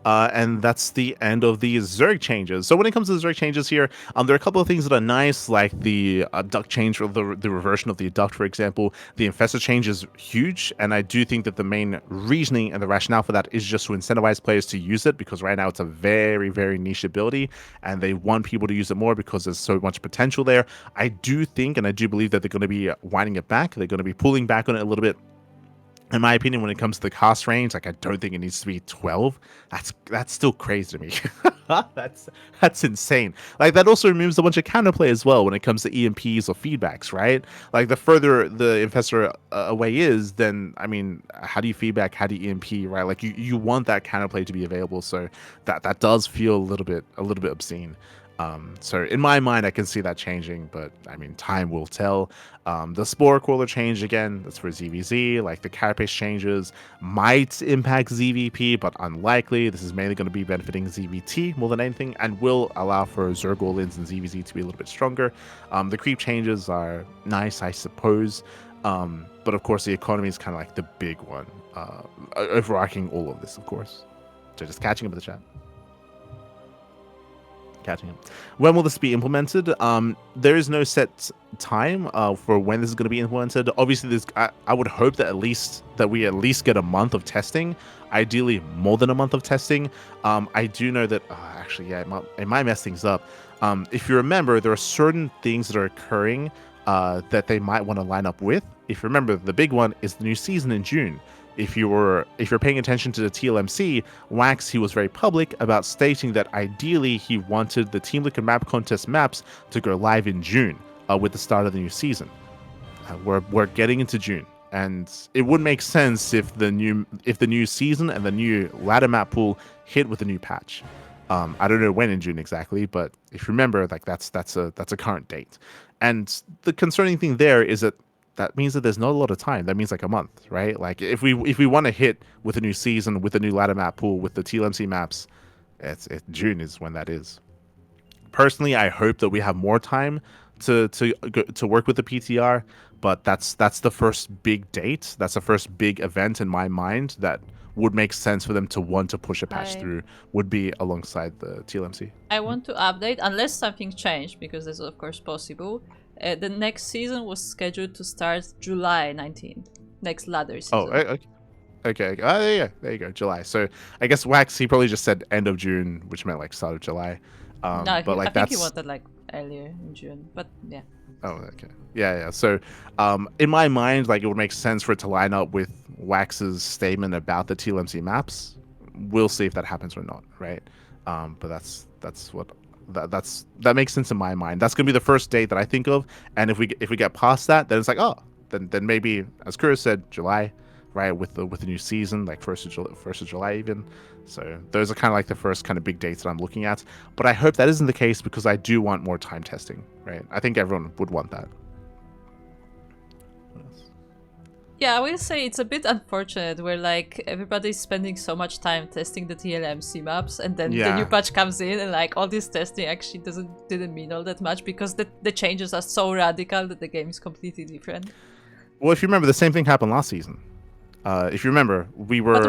And that's the end of the Zerg changes. So when it comes to the Zerg changes here, there are a couple of things that are nice, like the duck change, or the reversion of the duck, for example. The infestor change is huge, and I do think that the main reasoning and the rationale for that is just to incentivize players to use it, because right now it's a very, very niche ability, and they want people to use it more because there's so much potential there. I do think, and I do believe that they're going to be winding it back. They're going to be pulling back on it a little bit. In my opinion, when it comes to the cast range, like I don't think it needs to be 12. That's still crazy to me. that's insane. Like that also removes a bunch of counterplay as well when it comes to EMPs or feedbacks, right? Like the further the infestor away is, then I mean, how do you feedback? How do you EMP, right? Like you want that counterplay to be available, so that does feel a little bit obscene. So in my mind, I can see that changing, but I mean, time will tell. The Spore Crawler change again, that's for ZVZ. Like the Carapace changes might impact ZVP, but unlikely. This is mainly going to be benefiting ZVT more than anything, and will allow for Zergolins and ZVZ to be a little bit stronger. The creep changes are nice, I suppose. But of course, the economy is kind of like the big one, overarching all of this, of course. So just catching up with the chat. Catching up. When will this be implemented? There is no set time for when this is going to be implemented. Obviously, I would hope that we at least get a month of testing. Ideally, more than a month of testing. I do know that actually, yeah, it might mess things up. If you remember, there are certain things that are occurring that they might want to line up with. If you remember, the big one is the new season in June. If you're paying attention to the TLMC, Wax, he was very public about stating that ideally he wanted the Team Liquid Map Contest maps to go live in June with the start of the new season. We're getting into June, and it would make sense if the new season and the new ladder map pool hit with a new patch. I don't know when in June exactly, but if you remember, like that's a current date. And the concerning thing there is that means that there's not a lot of time. That means like a month, right? Like if we want to hit with a new season, with a new ladder map pool, with the TLMC maps, June is when that is. Personally, I hope that we have more time to work with the PTR, but that's the first big date. That's the first big event in my mind that would make sense for them to want to push a patch through, would be alongside the TLMC. I want to update, unless something changed, because that's of course possible. The next season was scheduled to start July 19th. Next ladder season. Oh, okay. Yeah, there you go, July. So I guess Wax, he probably just said end of June, which meant like start of July. No, but like I think he wanted like earlier in June, but yeah. Oh, okay. Yeah. So, in my mind, like it would make sense for it to line up with Wax's statement about the TLMC maps. We'll see if that happens or not, right? But that makes sense in my mind. That's gonna be the first date that I think of, and if we get past that, then it's like, oh, then maybe, as Kura said, July, right, with the new season, like first of July even. So those are kind of like the first kind of big dates that I'm looking at. But I hope that isn't the case, because I do want more time testing, right? I think everyone would want that. Yeah, I will say it's a bit unfortunate where like everybody's spending so much time testing the TLMC maps, and then the new patch comes in and like all this testing actually didn't mean all that much, because the changes are so radical that the game is completely different. Well, if you remember, the same thing happened last season. If you remember, we were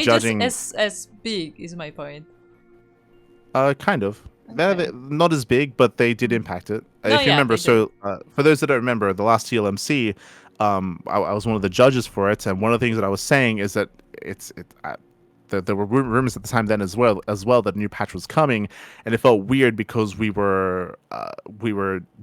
judging as big is my point. Kind of. Okay. They're not as big, but they did impact it. If you remember, for those that don't remember, the last TLMC, I was one of the judges for it, and one of the things that I was saying is that there were rumors at the time then as well that a new patch was coming, and it felt weird because we were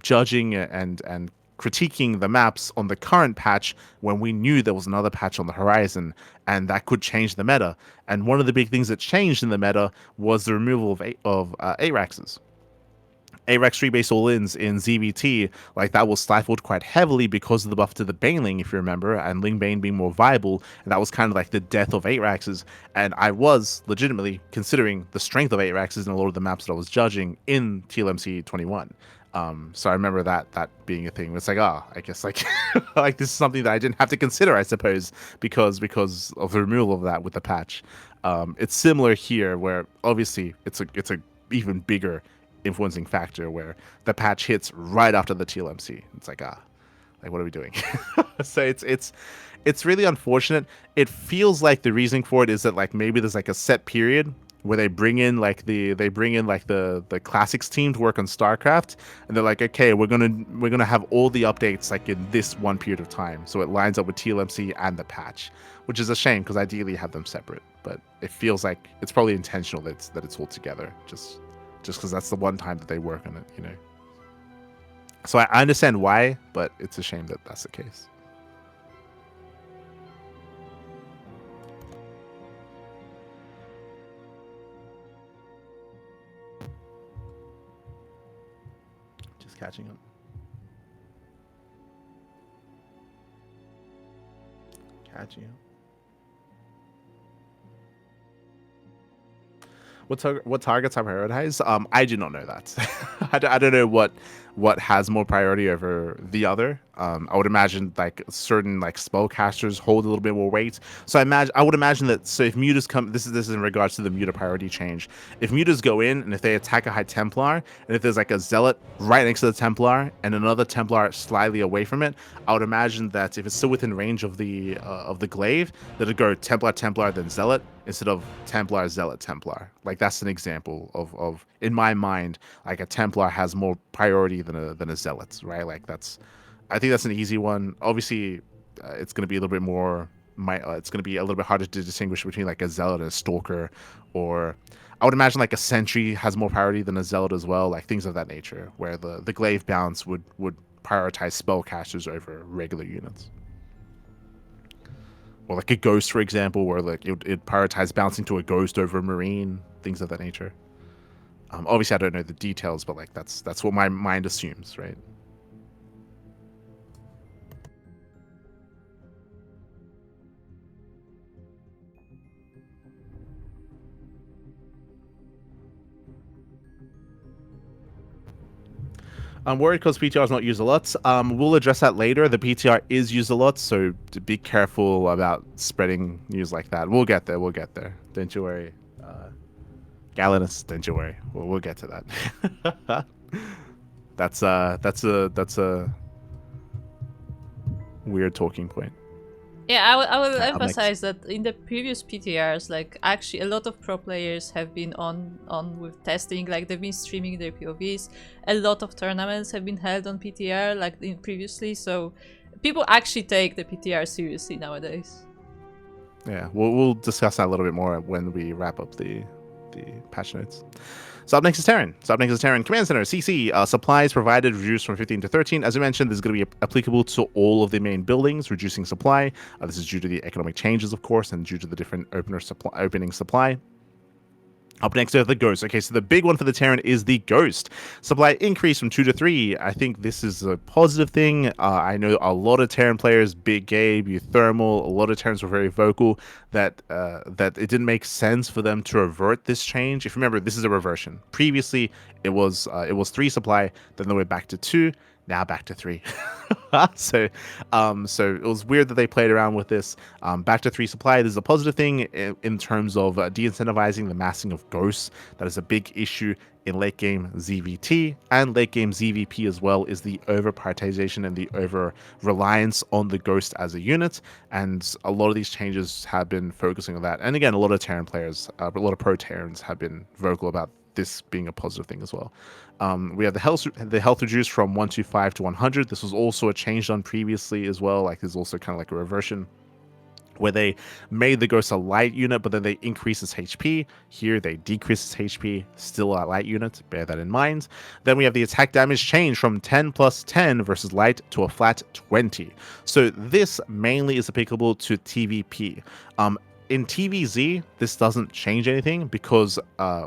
judging and critiquing the maps on the current patch when we knew there was another patch on the horizon, and that could change the meta. And one of the big things that changed in the meta was the removal of ARAXs. ARAX 3 base all-ins in ZVT, like that was stifled quite heavily because of the buff to the Baneling, if you remember, and Ling Bane being more viable, and that was kind of like the death of ARAXs. And I was legitimately considering the strength of ARAXs in a lot of the maps that I was judging in TLMC 21. So I remember that being a thing. It's like, I guess like like this is something that I didn't have to consider, I suppose, because of the removal of that with the patch. It's similar here, where obviously it's a even bigger influencing factor, where the patch hits right after the TLMC. It's like, like what are we doing? So it's really unfortunate. It feels like the reasoning for it is that like maybe there's like a set period where they bring in like the classics team to work on StarCraft, and they're like, okay, we're gonna have all the updates like in this one period of time, so it lines up with TLMC and the patch, which is a shame because ideally you have them separate. But it feels like it's probably intentional that it's all together, just because that's the one time that they work on it, So I understand why, but it's a shame that that's the case. Just catching up. Catching up. What targets are prioritized? I do not know that. I don't know what has more priority over the other. I would imagine like certain like spellcasters hold a little bit more weight. So I would imagine that. So if mutas come, this is in regards to the muta priority change. If mutas go in and if they attack a High Templar, and if there's like a Zealot right next to the Templar and another Templar slightly away from it, I would imagine that if it's still within range of the glaive, that it'd go Templar Templar then Zealot instead of Templar Zealot Templar. Like that's an example of in my mind, like a Templar has more priority than a Zealot, right? Like I think that's an easy one. Obviously, it's going to be a little bit more. It's going to be a little bit harder to distinguish between like a Zealot and a Stalker, or I would imagine like a Sentry has more priority than a Zealot as well, like things of that nature, where the glaive balance would prioritize spellcasters over regular units. Or like a Ghost, for example, where like it prioritize bouncing to a Ghost over a Marine, things of that nature. Obviously, I don't know the details, but like that's what my mind assumes, right? I'm worried because PTR is not used a lot. We'll address that later. The PTR is used a lot, so be careful about spreading news like that. We'll get there. Don't you worry. Galenus, don't you worry. We'll get to that. That's a weird talking point. Yeah, I will emphasize that in the previous PTRs, like actually a lot of pro players have been on with testing, like they've been streaming their POVs. A lot of tournaments have been held on PTR, like previously, so people actually take the PTR seriously nowadays. Yeah, we'll discuss that a little bit more when we wrap up the patch notes. So up next is Terran. Command Center, CC. Supplies provided reduced from 15 to 13. As I mentioned, this is going to be applicable to all of the main buildings, reducing supply. This is due to the economic changes, of course, and due to the different opening supply. Up next are the Ghost. Okay, so the big one for the Terran is the Ghost. Supply increase from 2 to 3. I think this is a positive thing. I know a lot of Terran players, Big Gabe, Euthermal, a lot of Terrans were very vocal that it didn't make sense for them to revert this change. If you remember, this is a reversion. Previously, it was 3 supply, then they went back to 2. Now back to 3. So it was weird that they played around with this. Back to 3 supply. This is a positive thing in terms of de-incentivizing the massing of ghosts. That is a big issue in late game ZVT and late game ZVP as well, is the over prioritization and the over reliance on the ghost as a unit. And a lot of these changes have been focusing on that. And again, a lot of Terran players, a lot of pro Terrans have been vocal about this being a positive thing as well. We have the health reduced from 125 to 100. This was also a change done previously as well. Like there's also kind of like a reversion. where they made the ghost a light unit, but then they increase its HP. Here, they decrease its HP, still a light unit, bear that in mind. Then we have the attack damage change from 10 plus 10 versus light to a flat 20. So this mainly is applicable to TVP. In TVZ, this doesn't change anything because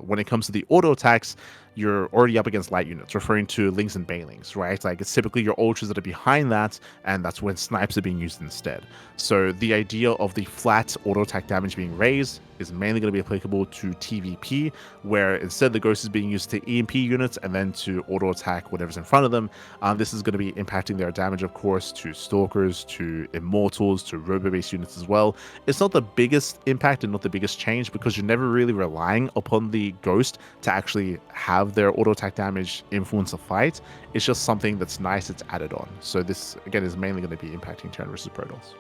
when it comes to the auto attacks, you're already up against light units, referring to Lings and Banelings, right? Like, it's typically your ultras that are behind that, and that's when snipes are being used instead. So the idea of the flat auto attack damage being raised is mainly going to be applicable to TVP, where instead the ghost is being used to EMP units and then to auto attack whatever's in front of them. This is going to be impacting their damage, of course, to stalkers, to immortals, to robo-based units as well. It's not the biggest impact and not the biggest change because you're never really relying upon the ghost to actually have their auto attack damage influence a fight. It's just something that's nice, it's added on. So this again is mainly going to be impacting Terran versus Protoss.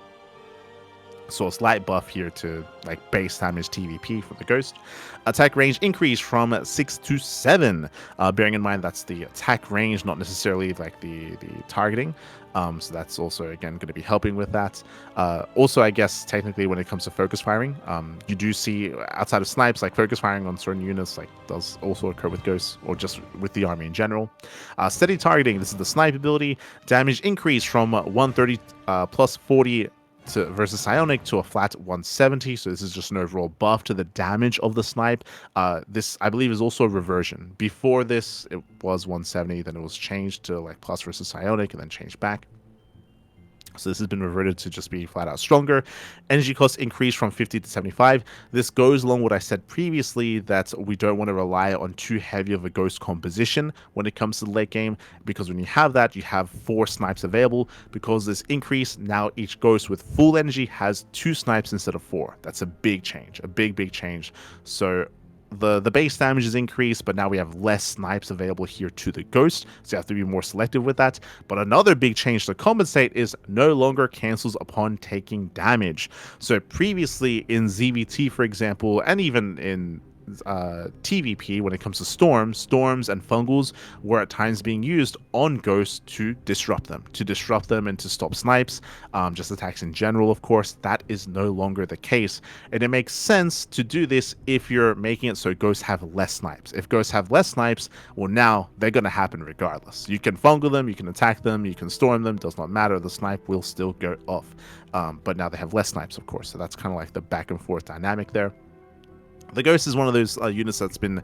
So a slight buff here to like base damage TVP for the ghost. Attack range increase from 6 to 7. Bearing in mind that's the attack range, not necessarily like the targeting. So that's also again going to be helping with that. Also, I guess technically when it comes to focus firing, you do see outside of snipes, like focus firing on certain units like does also occur with ghosts or just with the army in general. Steady targeting, this is the snipe ability. Damage increase from 130 plus 40 versus Psionic to a flat 170. So this is just an overall buff to the damage of the snipe. This I believe is also a reversion. Before this it was 170, then it was changed to like plus versus Psionic and then changed back. So this has been reverted to just be flat out stronger. Energy costs increase from 50 to 75. This goes along what I said previously, that we don't want to rely on too heavy of a ghost composition when it comes to the late game, because when you have that, you have 4 snipes available. Because this increase, now each ghost with full energy has 2 snipes instead of 4. That's a big change, a big change. So the base damage is increased, but now we have less snipes available here to the ghost, so you have to be more selective with that. But another big change to compensate is no longer cancels upon taking damage. So previously in ZVT, for example, and even in TVP, when it comes to storms and fungals were at times being used on ghosts to disrupt them and to stop snipes, just attacks in general. Of course, that is no longer the case, and it makes sense to do this if you're making it so ghosts have less snipes. If ghosts have less snipes, well, now they're going to happen regardless. You can fungal them, you can attack them, you can storm them, does not matter, the snipe will still go off. But now they have less snipes, of course, so that's kind of like the back and forth dynamic there. The Ghost is one of those units that's been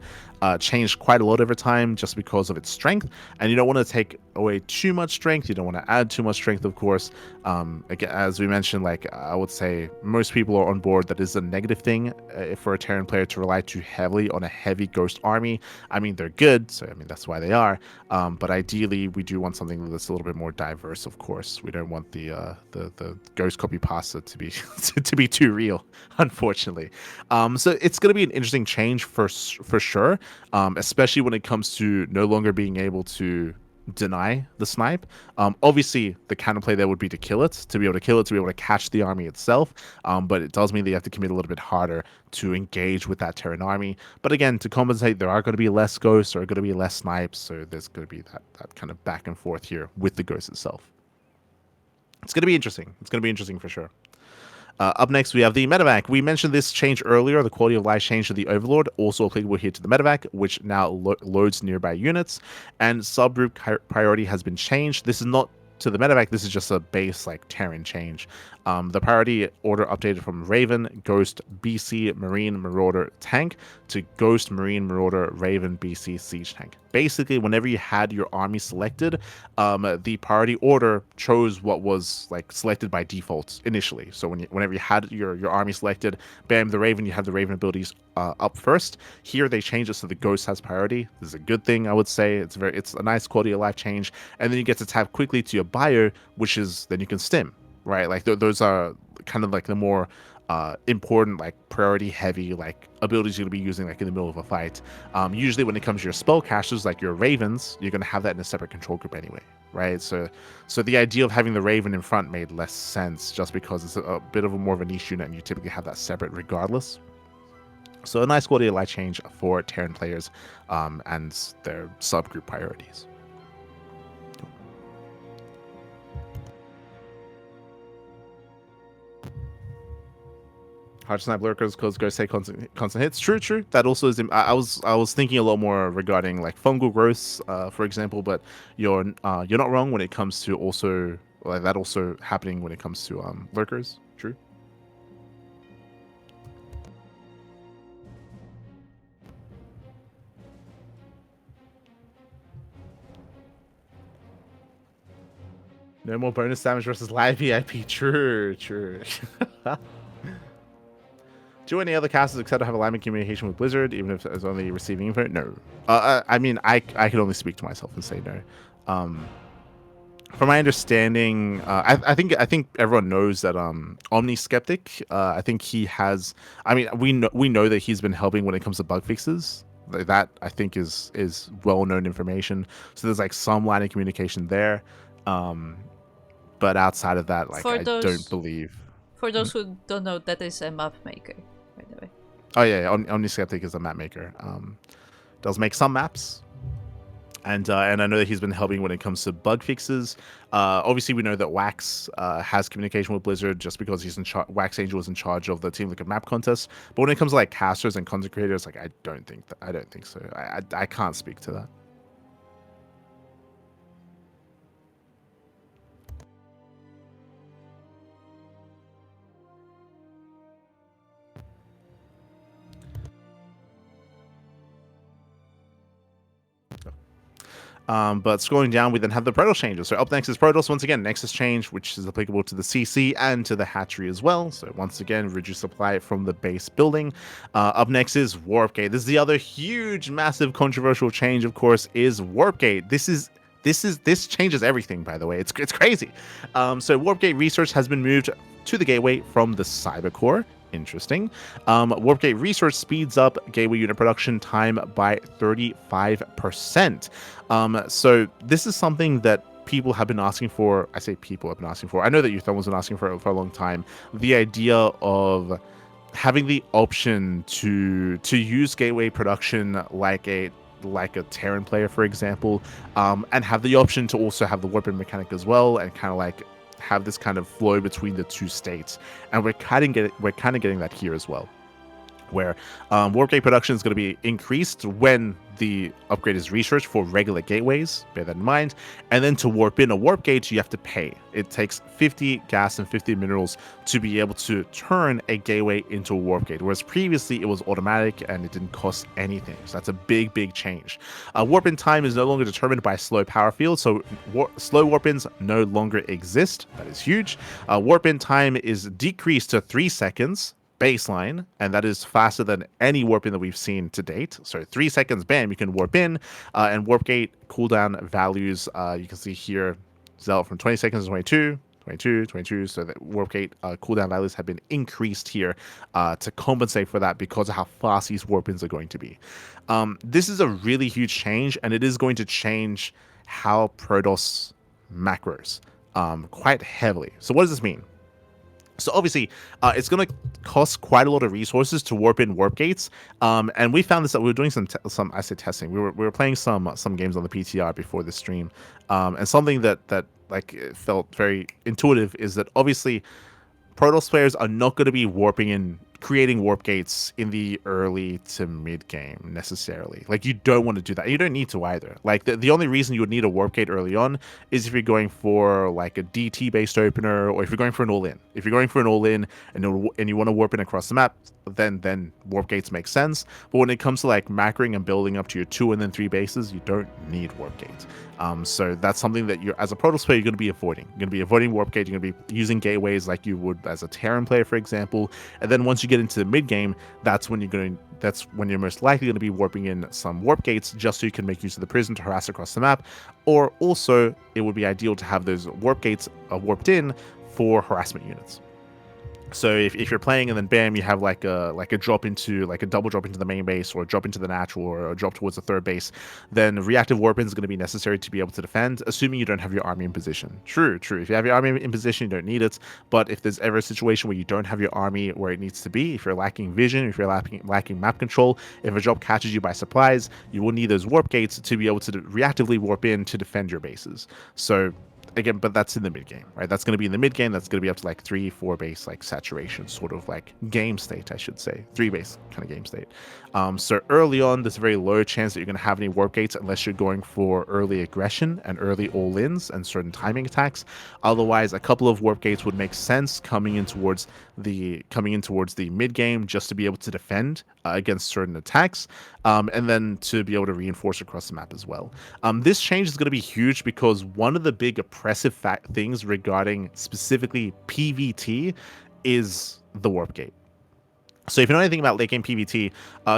changed quite a lot over time just because of its strength, and you don't want to take away too much strength, you don't want to add too much strength, of course. Again, as we mentioned, like I would say most people are on board that is a negative thing for a Terran player to rely too heavily on a heavy Ghost army. I mean, they're good, so I mean that's why they are, but ideally we do want something that's a little bit more diverse, of course. We don't want the Ghost copy pasta to be to be too real, unfortunately. So it's going to be an interesting change for sure, especially when it comes to no longer being able to deny the snipe. Obviously the counterplay there would be to kill it, to be able to catch the army itself, but it does mean that you have to commit a little bit harder to engage with that Terran army. But again, to compensate, there are going to be less ghosts, there are going to be less snipes, so there's going to be that kind of back and forth here with the ghost itself. It's going to be interesting for sure. Up next, we have the medevac. We mentioned this change earlier, the quality of life change to the Overlord, also applicable here to the medevac, which now loads nearby units, and subgroup priority has been changed. This is not to the medevac, this is just a base like Terran change. The priority order updated from Raven, Ghost, BC, Marine, Marauder, Tank to Ghost, Marine, Marauder, Raven, BC, Siege Tank. Basically, whenever you had your army selected, the priority order chose what was like selected by default initially. So whenever you had your army selected, bam, the Raven, you have the Raven abilities up first. Here they changed it so the Ghost has priority. This is a good thing, I would say. It's a nice quality of life change, and then you get to tap quickly to your bio, which is then you can stim. Right, like those are kind of like the more important, like priority heavy, like abilities you're gonna be using like in the middle of a fight. Usually when it comes to your spellcasters, like your Ravens, you're gonna have that in a separate control group anyway, right? So the idea of having the Raven in front made less sense just because it's a bit of a more of a niche unit, and you typically have that separate regardless. So a nice quality of life change for Terran players and their subgroup priorities. Hard to snipe lurkers cause ghost take constant hits. True. That also is. I was thinking a lot more regarding like fungal growths, for example. But you're not wrong when it comes to also like that also happening when it comes to lurkers. True. No more bonus damage versus live VIP. True. Do any other casters accept to have alignment communication with Blizzard, even if it's only receiving info? No. I mean, I can only speak to myself and say no. From my understanding, I think everyone knows that Omni Skeptic. I think he has. I mean, we know that he's been helping when it comes to bug fixes. That I think is well known information. So there's like some line of communication there. But outside of that, like don't believe. For those who don't know, that is a map maker, by the way. Oh yeah, Omnisceptic is a map maker. Does make some maps, and I know that he's been helping when it comes to bug fixes. Obviously, we know that Wax has communication with Blizzard just because he's in charge. Wax Angel is in charge of the Team Liquid map contest. But when it comes to like casters and content creators, like I don't think so. I can't speak to that. But scrolling down, we then have the Protoss changes. So up next is Protoss. Once again, Nexus change, which is applicable to the CC and to the hatchery as well. So once again, reduce supply from the base building. Up next is Warp Gate. This is the other huge, massive, controversial change, of course, is Warp Gate. This changes everything, by the way. It's crazy. So Warp Gate research has been moved to the gateway from the Cyber Core. Interesting. Warp Gate research speeds up gateway unit production time by 35%. So this is something that people have been asking for. I say people have been asking for. I know that Youthon been asking for a long time. The idea of having the option to use gateway production like a Terran player, for example, and have the option to also have the warping mechanic as well, and kind of like have this kind of flow between the two states, and we're kind of getting that here as well, where Warp Gate production is going to be increased when the upgrade is researched for regular gateways, bear that in mind, and then to warp in a warp gate you have to pay. It takes 50 gas and 50 minerals to be able to turn a gateway into a warp gate, whereas previously it was automatic and it didn't cost anything. So that's a big change. Warp in time is no longer determined by slow power field, so slow warp ins no longer exist. That is huge. Warp in time is decreased to 3 seconds baseline, and that is faster than any warp in that we've seen to date. So 3 seconds, bam, you can warp in. And warp gate cooldown values, you can see here, Zell from 20 seconds to 22. So that warp gate cooldown values have been increased here to compensate for that because of how fast these warp ins are going to be. This is a really huge change, and it is going to change how Protoss macros quite heavily. So what does this mean? So obviously, it's going to cost quite a lot of resources to warp in warp gates, and we found this that we were doing some testing. We were playing some games on the PTR before the stream, and something that like it felt very intuitive is that obviously Protoss players are not going to be warping in, creating warp gates in the early to mid game necessarily. Like, you don't want to do that. You don't need to either. Like, the only reason you would need a warp gate early on is if you're going for like a DT based opener, or if you're going for an all-in. If you're going for an all-in and you want to warp in across the map, then warp gates make sense. But when it comes to like macroing and building up to your 2 and then 3 bases, you don't need warp gates. So that's something that you're, as a Protoss player, you're going to be avoiding. You're going to be avoiding warp gate. You're going to be using gateways like you would as a Terran player, for example. And then once you get into the mid game, that's when you're most likely going to be warping in some warp gates just so you can make use of the prison to harass across the map. Or also, it would be ideal to have those warp gates warped in for harassment units. So if you're playing and then bam, you have like a drop into, like a double drop into the main base, or a drop into the natural, or a drop towards the third base, then reactive warp-in is going to be necessary to be able to defend, assuming you don't have your army in position. True. If you have your army in position, you don't need it. But if there's ever a situation where you don't have your army where it needs to be, if you're lacking vision, if you're lacking map control, if a drop catches you by supplies, you will need those warp gates to be able to reactively warp in to defend your bases. So again, but that's in the mid game, right? That's going to be in the mid game. That's going to be up to like 3-4 base like saturation, sort of like game state, I should say, 3 base kind of game state. So early on, there's a very low chance that you're going to have any warp gates unless you're going for early aggression and early all-ins and certain timing attacks. Otherwise, a couple of warp gates would make sense coming in towards the mid game, just to be able to defend against certain attacks, and then to be able to reinforce across the map as well. This change is going to be huge because one of the big oppressive things regarding specifically PvT is the warp gate. So if you know anything about late game PvT,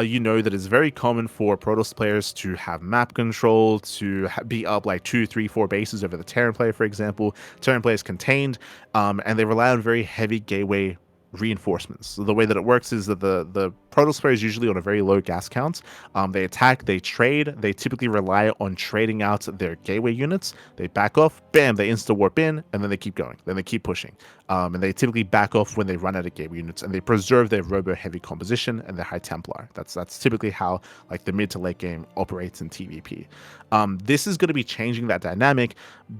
you know that it's very common for Protoss players to have map control, to be up like 2, 3, 4 bases over the Terran player, for example. Terran player is contained, and they rely on very heavy gateway reinforcements. So the way that it works is that the Protoss player is usually on a very low gas count. They attack, they trade, they typically rely on trading out their gateway units. They back off, bam, they insta warp in, and then they keep going. Then they keep pushing. And they typically back off when they run out of gateway units, and they preserve their robo heavy composition and their high Templar. That's typically how like the mid to late game operates in TvP. This is going to be changing that dynamic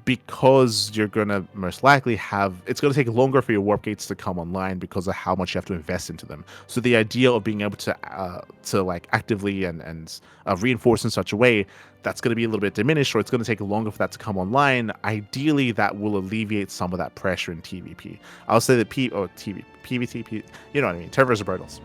because you're going to most likely it's going to take longer for your warp gates to come online because of how much you have to invest into them. So the idea of being able to like actively and reinforce in such a way, that's going to be a little bit diminished, or it's going to take longer for that to come online. Ideally, that will alleviate some of that pressure in TvP. I'll say that PvT, you know what I mean, Terran versus Protoss.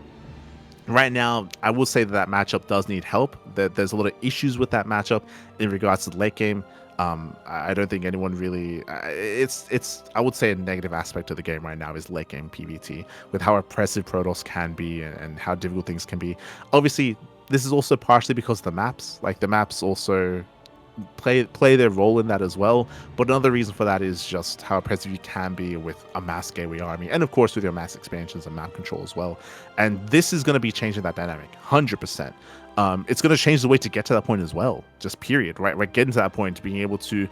Right now, I will say that matchup does need help. That there's a lot of issues with that matchup in regards to the late game. I don't think anyone really. It's I would say a negative aspect of the game right now is late game PvT, with how oppressive Protoss can be and how difficult things can be. Obviously, this is also partially because of the maps. Like the maps also play their role in that as well. But another reason for that is just how oppressive you can be with a mass gateway army, and of course with your mass expansions and map control as well. And this is going to be changing that dynamic 100%. It's going to change the way to get to that point as well, just period, right? Getting to that point, being able to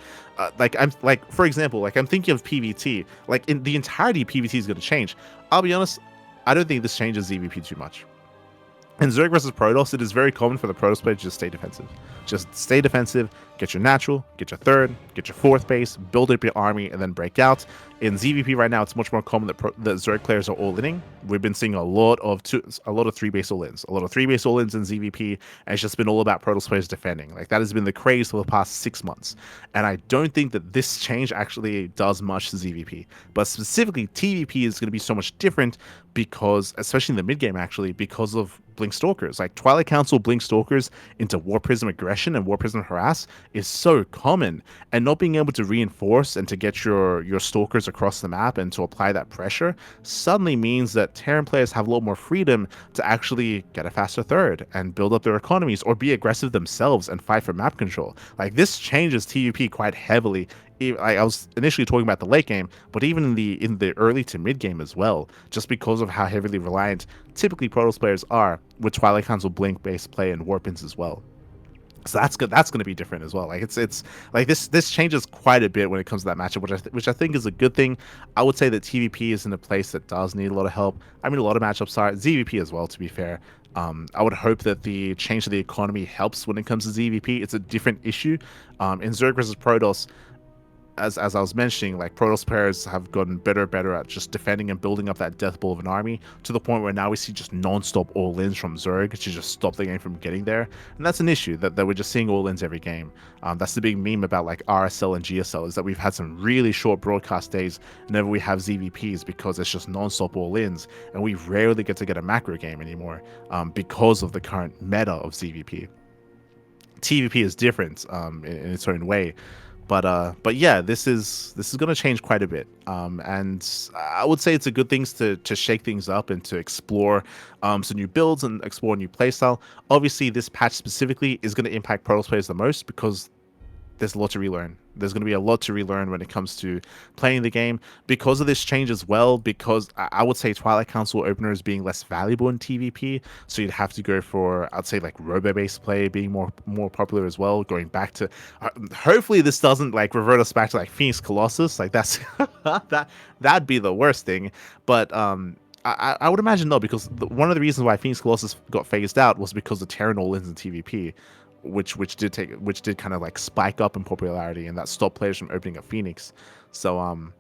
for example, I'm thinking of PvT, like in the entirety of PvT is going to change. I'll be honest, I don't think this changes ZVP too much. In Zerg versus Protoss, it is very common for the Protoss player to just stay defensive. Just stay defensive, get your natural, get your third, get your fourth base, build up your army, and then break out. In ZVP right now, it's much more common that Zerg players are all-inning. We've been seeing a lot of 3-base all-ins. A lot of 3-base all-ins in ZVP, and it's just been all about Protoss players defending. Like, that has been the craze for the past 6 months. And I don't think that this change actually does much to ZVP. But specifically, TVP is going to be so much different because, especially in the mid-game actually, because of Blink Stalkers. Like, Twilight Council Blink Stalkers into War Prism Aggression and War Prism Harass is so common, and not being able to reinforce and to get your Stalkers across the map and to apply that pressure suddenly means that Terran players have a lot more freedom to actually get a faster third and build up their economies, or be aggressive themselves and fight for map control. Like, this changes TVP quite heavily. I was initially talking about the late game, but even in the early to mid game as well, just because of how heavily reliant typically Protoss players are with Twilight Council Blink based play and Warpins as well. So that's good. That's going to be different as well. Like it's like this changes quite a bit when it comes to that matchup, which I think is a good thing. I would say that TVP is in a place that does need a lot of help. I mean, a lot of matchups are ZVP as well, to be fair. I would hope that the change to the economy helps when it comes to ZVP. It's a different issue. In Zerg versus Protoss, as I was mentioning, like, Protoss players have gotten better at just defending and building up that death ball of an army, to the point where now we see just non-stop all-ins from Zerg to just stop the game from getting there. And that's an issue, that we're just seeing all-ins every game. That's the big meme about like RSL and GSL, is that we've had some really short broadcast days whenever we have ZVPs, because it's just non-stop all-ins, and we rarely get to get a macro game anymore because of the current meta of ZVP. TVP is different in its own way. But yeah, this is going to change quite a bit, and I would say it's a good thing to shake things up and to explore some new builds and explore a new playstyle. Obviously, this patch specifically is going to impact Protoss players the most, because there's a lot to relearn. There's going to be a lot to relearn when it comes to playing the game because of this change as well, because I would say Twilight Council openers being less valuable in TVP, so you'd have to go for, I'd say, like robo-based play being more popular as well, going back to hopefully this doesn't like revert us back to like Phoenix Colossus. Like, that's that'd be the worst thing. But I would imagine no, because one of the reasons why Phoenix Colossus got phased out was because of Terran all-ins in TVP. which did kind of like spike up in popularity, and that stopped players from opening up Phoenix. So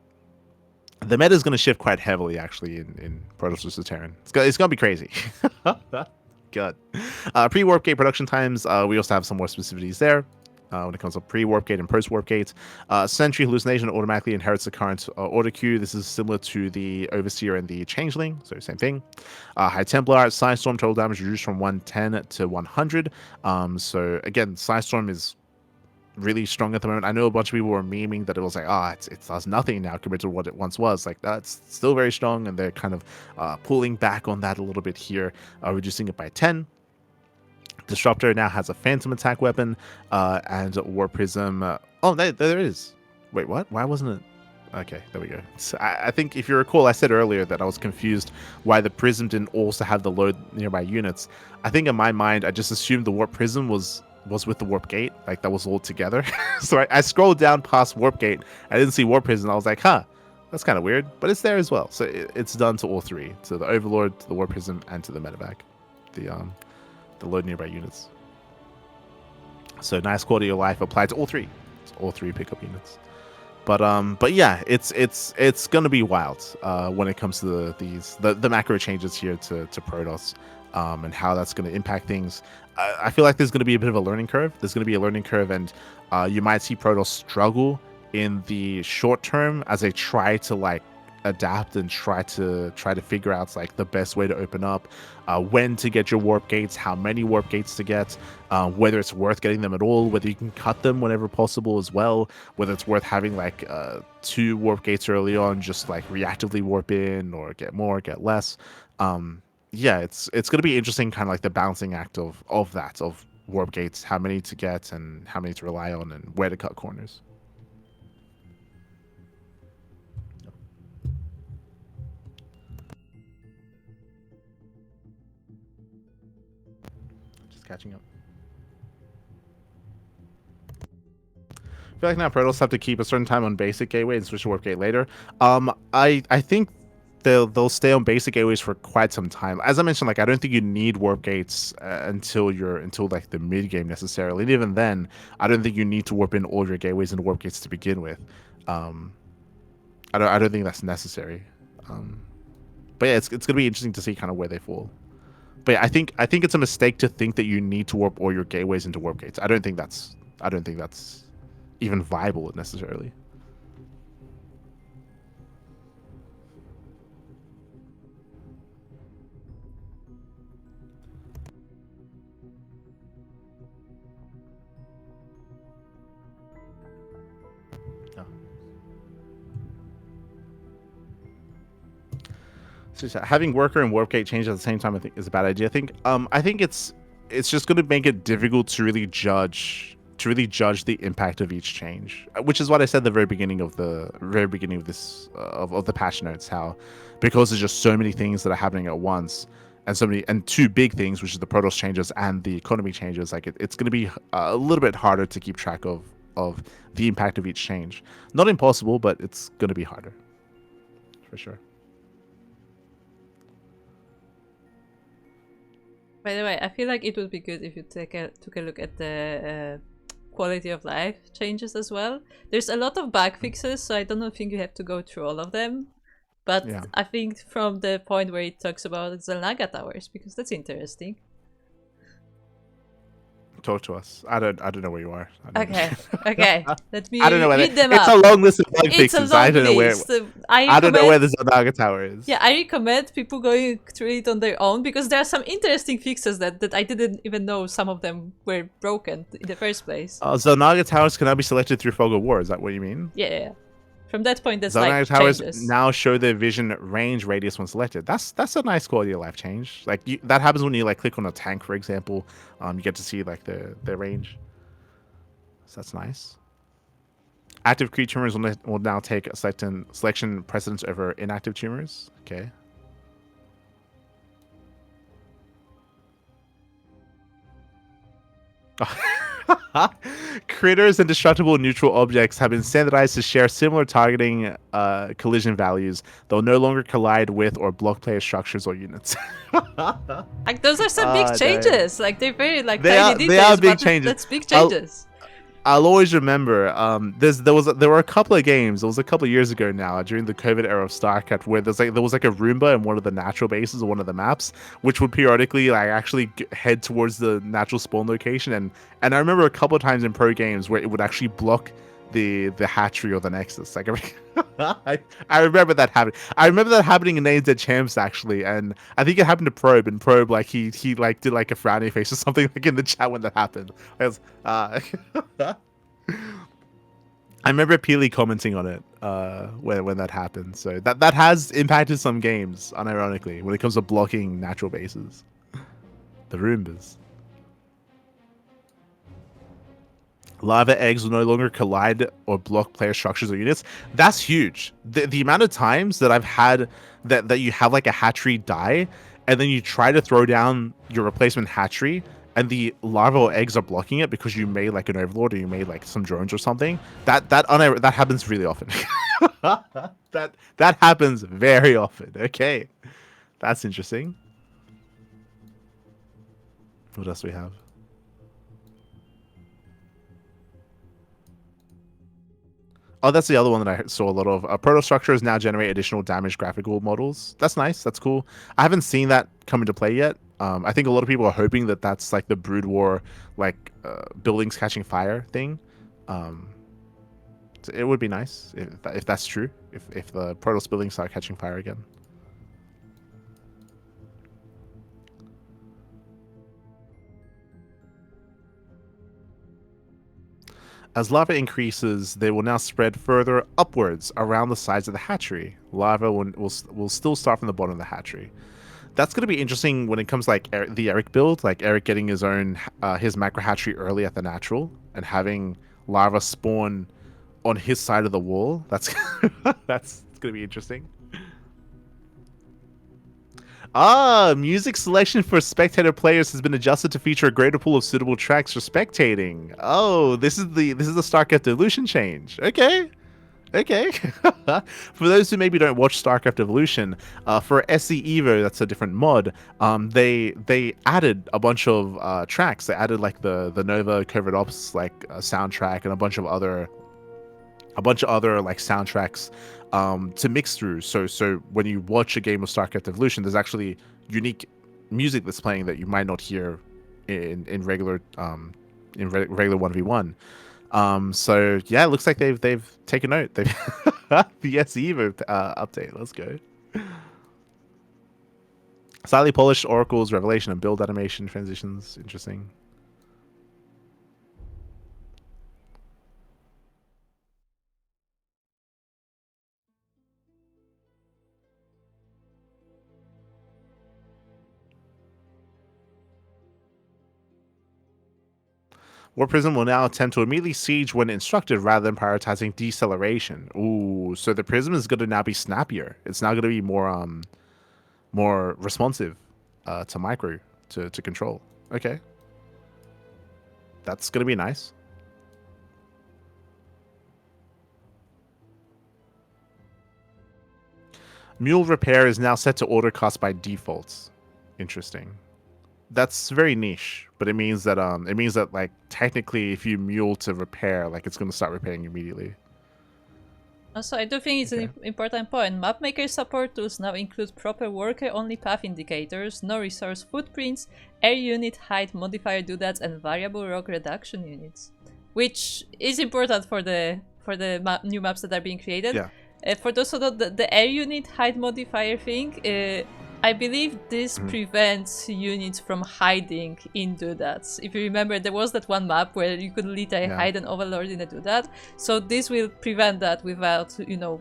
the meta is going to shift quite heavily actually in Protoss vs Terran. It's going to be crazy. God. Pre-warp gate production times. We also have some more specificities there. When it comes to pre-warp gate and post-warp gate. Sentry hallucination automatically inherits the current order queue. This is similar to the Overseer and the Changeling, so same thing. High Templar, Psystorm, total damage reduced from 110 to 100. So again, Psystorm is really strong at the moment. I know a bunch of people were memeing that it was like, it does nothing now compared to what it once was. Like, that's still very strong, and they're kind of pulling back on that a little bit here, reducing it by 10. Disruptor now has a phantom attack weapon, and War Prism. There is. Wait, what? Why wasn't it? Okay, there we go. So I think if you recall, I said earlier that I was confused why the Prism didn't also have the load nearby units. I think in my mind, I just assumed the Warp Prism was with the Warp Gate, like that was all together. So I scrolled down past Warp Gate, I didn't see Warp Prism. I was like, huh, that's kind of weird, but it's there as well. So it's done to all three, to the Overlord, to the Warp Prism, and to the Medevac. The load nearby units. So nice quality of life applied to all three. It's all three pickup units. But yeah, it's gonna be wild when it comes to the macro changes here to Protoss, and how that's gonna impact things. I feel like there's gonna be a bit of a learning curve. There's gonna be a learning curve, and you might see Protoss struggle in the short term as they try to like adapt and try to figure out like the best way to open up, when to get your warp gates, how many warp gates to get, whether it's worth getting them at all, whether you can cut them whenever possible as well, whether it's worth having like 2 warp gates early on, just like reactively warp in, or get more, get less. Yeah, it's going to be interesting, kind of like the balancing act of warp gates, how many to get and how many to rely on, and where to cut corners. Catching up. I feel like now Protoss have to keep a certain time on basic gateway and switch to warp gate later. I think they'll stay on basic gateways for quite some time. As I mentioned, like I don't think you need warp gates until like the mid game necessarily. And even then, I don't think you need to warp in all your gateways and warp gates to begin with. I don't think that's necessary. But yeah, it's gonna be interesting to see kind of where they fall. But yeah, I think it's a mistake to think that you need to warp all your gateways into warp gates. I don't think that's even viable necessarily. So having worker and warp gate change at the same time, I think, is a bad idea. I think it's just going to make it difficult to really judge the impact of each change, which is what I said at the very beginning of this of the patch notes. How because there's just so many things that are happening at once, and 2 big things, which is the Protoss changes and the economy changes. Like it's going to be a little bit harder to keep track of the impact of each change. Not impossible, but it's going to be harder for sure. By the way, I feel like it would be good if you took a look at the quality of life changes as well. There's a lot of bug fixes, so I don't think you have to go through all of them. But yeah. I think from the point where it talks about Zelnaga towers, because that's interesting. Talk to us. I don't know where you are. Okay. Let me I don't know read them it's up. A long list of bug fixes. I don't know where. I don't know where the Zelnaga tower is. Yeah, I recommend people going through it on their own, because there are some interesting fixes that I didn't even know some of them were broken in the first place. Zelnaga towers can now be selected through Fog of War. Is that what you mean? Yeah. From that point, that's Zelnaga like towers changes. now show their vision range radius when selected. That's a nice quality of life change. Like that happens when you like click on a tank, for example. You get to see like the range. So that's nice. Active creature tumors will now take a selection precedence over inactive tumors. Okay. Critters and destructible neutral objects have been standardized to share similar targeting collision values. They'll no longer collide with or block player structures or units. Like those are some big Damn. changes. Like they're very like They tiny are details, big but changes. that's big I'll, changes. I'll always remember. There were a couple of games. It was a couple of years ago now, during the COVID era of StarCraft, where there was like a Roomba in one of the natural bases of one of the maps, which would periodically like actually head towards the natural spawn location, and I remember a couple of times in pro games where it would actually block the hatchery or the nexus. Like I remember that happening. I remember that happening in ANZ Champs actually, and I think it happened to Probe. And Probe like he like did like a frowny face or something like in the chat when that happened. I was, I remember Peely commenting on it when that happened. So that has impacted some games, unironically, when it comes to blocking natural bases. The Roombas. Larva eggs will no longer collide or block player structures or units. That's huge. The amount of times that I've had that you have like a hatchery die, and then you try to throw down your replacement hatchery, and the larva or eggs are blocking it because you made like an overlord or you made like some drones or something. That happens really often. that happens very often. Okay, that's interesting. What else do we have? Oh, that's the other one that I saw a lot of. Protostructures now generate additional damage graphical models. That's nice. That's cool. I haven't seen that come into play yet. I think a lot of people are hoping that that's like the Brood War, like buildings catching fire thing. So it would be nice if that's true. If the Protoss buildings start catching fire again. As lava increases, they will now spread further upwards around the sides of the hatchery. Lava will still start from the bottom of the hatchery. That's going to be interesting when it comes to like the Eric build, like Eric getting his own his macro hatchery early at the natural and having lava spawn on his side of the wall. That's that's going to be interesting. Music selection for spectator players has been adjusted to feature a greater pool of suitable tracks for spectating. Oh, this is the StarCraft Evolution change. Okay. Okay. For those who maybe don't watch StarCraft Evolution, for SC Evo, that's a different mod. They added a bunch of tracks. They added like the Nova Covert Ops like soundtrack and a bunch of other like soundtracks to mix through. So when you watch a game of StarCraft Evolution, there's actually unique music that's playing that you might not hear in regular 1v1. So yeah, it looks like they've taken note. They've the SEVO update. Let's go. Slightly polished oracles, revelation, and build animation transitions. Interesting. War Prism will now attempt to immediately siege when instructed rather than prioritizing deceleration. Ooh, so the Prism is going to now be snappier. It's now going to be more responsive to micro, to control. Okay. That's going to be nice. Mule repair is now set to auto cost by default. Interesting. That's very niche, but it means that like technically if you mule to repair, like it's going to start repairing immediately. Also, I do think it's an important point. Mapmaker support tools now include proper worker-only path indicators, no resource footprints, air unit height modifier doodads, and variable rock reduction units, which is important for the new maps that are being created. Yeah. For those who don't, the air unit height modifier thing, I believe this prevents units from hiding in doodads. If you remember, there was that one map where you could literally hide an overlord in a doodad. So this will prevent that without, you know,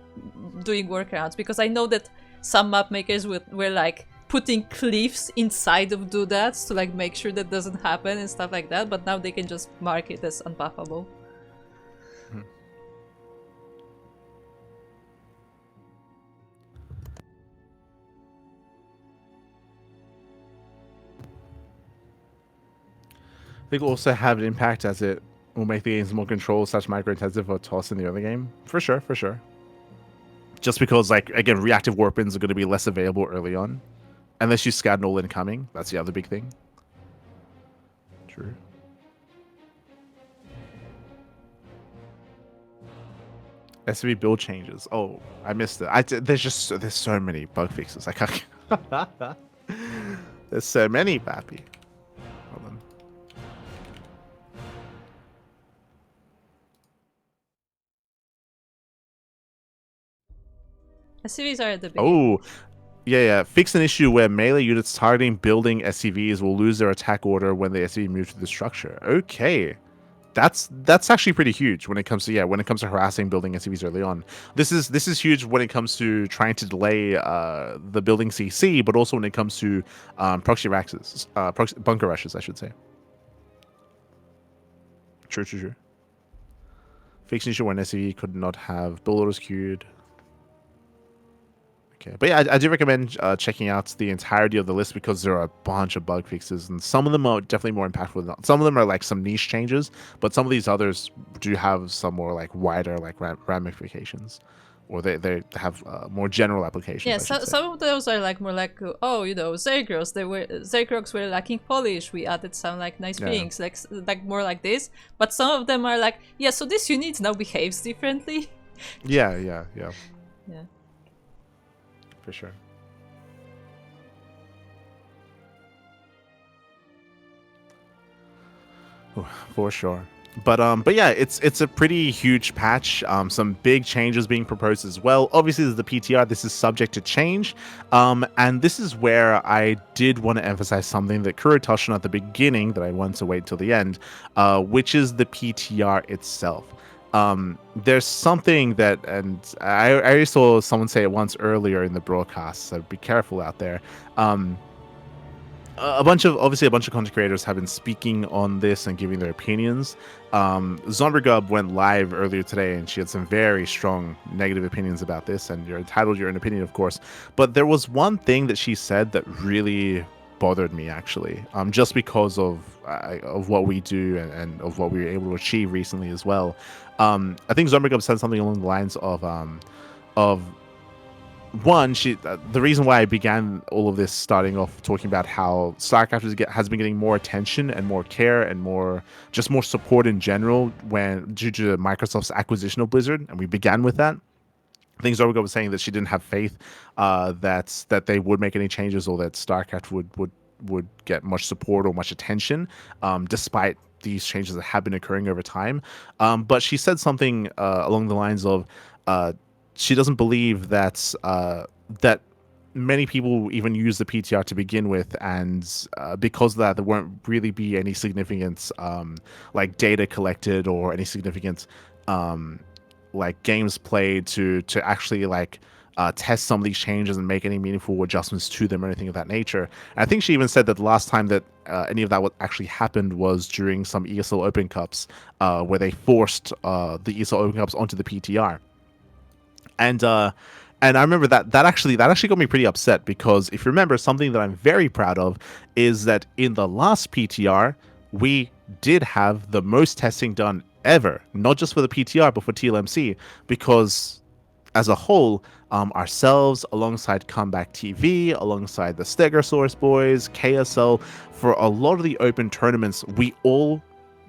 doing workarounds. Because I know that some map makers were like putting cliffs inside of doodads to like make sure that doesn't happen and stuff like that. But now they can just mark it as unbuffable. I think will also have an impact as it will make the games more control / micro intensive or toss in the early game. For sure, for sure. Just because, like, again, reactive weapons are going to be less available early on. Unless you scout all incoming. That's the other big thing. True. SCV build changes. Oh, I missed it. There's so many bug fixes. I can't. There's so many, Pappy. Hold on. SCVs are at the beginning. Oh, yeah. Fix an issue where melee units targeting building SCVs will lose their attack order when the SCV moves to the structure. Okay. That's actually pretty huge when it comes to harassing building SCVs early on. This is huge when it comes to trying to delay the building CC, but also when it comes to proxy bunker rushes, I should say. True. Fix an issue when SCV could not have build orders queued. Okay, but yeah, I do recommend checking out the entirety of the list because there are a bunch of bug fixes, and some of them are definitely more impactful than some of them are like some niche changes, but some of these others do have some more like wider like ramifications, or they have more general applications. Yeah, some of those are like more like Zergrogs were lacking polish. We added some like nice things, like more like this. But some of them are like, so this unit now behaves differently. Yeah. For sure. Ooh, for sure. But yeah, it's a pretty huge patch. Some big changes being proposed as well. Obviously, there's the PTR. This is subject to change. And this is where I did want to emphasize something that Kuro touched on at the beginning that I want to wait till the end, which is the PTR itself. There's something that, and I already saw someone say it once earlier in the broadcast, so be careful out there. A bunch of content creators have been speaking on this and giving their opinions. Zombergub went live earlier today, and she had some very strong negative opinions about this, and you're entitled to your own opinion, of course. But there was one thing that she said that really bothered me, actually, just because of what we do and of what we were able to achieve recently as well. I think Zombergub said something along the lines of one, the reason why I began all of this starting off talking about how StarCraft has been getting more attention and more care and more support in general due to Microsoft's acquisition of Blizzard, and we began with that. I think Zombergub was saying that she didn't have faith that they would make any changes or that StarCraft would get much support or much attention, despite these changes that have been occurring over time. But she said something along the lines of she doesn't believe that many people even use the PTR to begin with, and because of that, there won't really be any significant like data collected or any significant like games played to actually like test some of these changes and make any meaningful adjustments to them or anything of that nature. And I think she even said that the last time that any of that what actually happened was during some ESL Open Cups, where they forced the ESL Open Cups onto the PTR. And I remember that actually got me pretty upset, because if you remember, something that I'm very proud of is that in the last PTR, we did have the most testing done ever, not just for the PTR, but for TLMC, because as a whole, ourselves, alongside Comeback TV, alongside the Stegosaurus boys, KSL, for a lot of the open tournaments, we all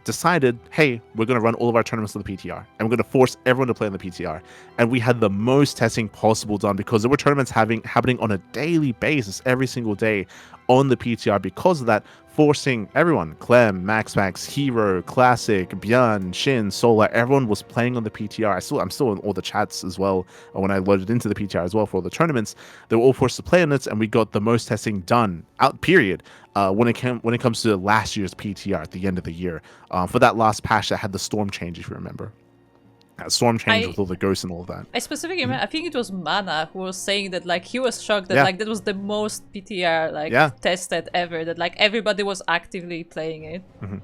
decided, hey, we're going to run all of our tournaments on the PTR, and we're going to force everyone to play on the PTR. And we had the most testing possible done, because there were tournaments happening on a daily basis, every single day on the PTR. Because of that, forcing everyone, Clem, Max, Hero, Classic, Björn, Shin, Solar, everyone was playing on the PTR. I'm still in all the chats as well when I loaded into the PTR as well for all the tournaments. They were all forced to play on it, and we got the most testing done out, period. When it comes to last year's PTR at the end of the year, for that last patch that had the storm change, if you remember. Storm change with all the ghosts and all of that. I specifically remember, I think it was Mana who was saying that like he was shocked that like that was the most PTR tested ever, that like everybody was actively playing it. Mm-hmm.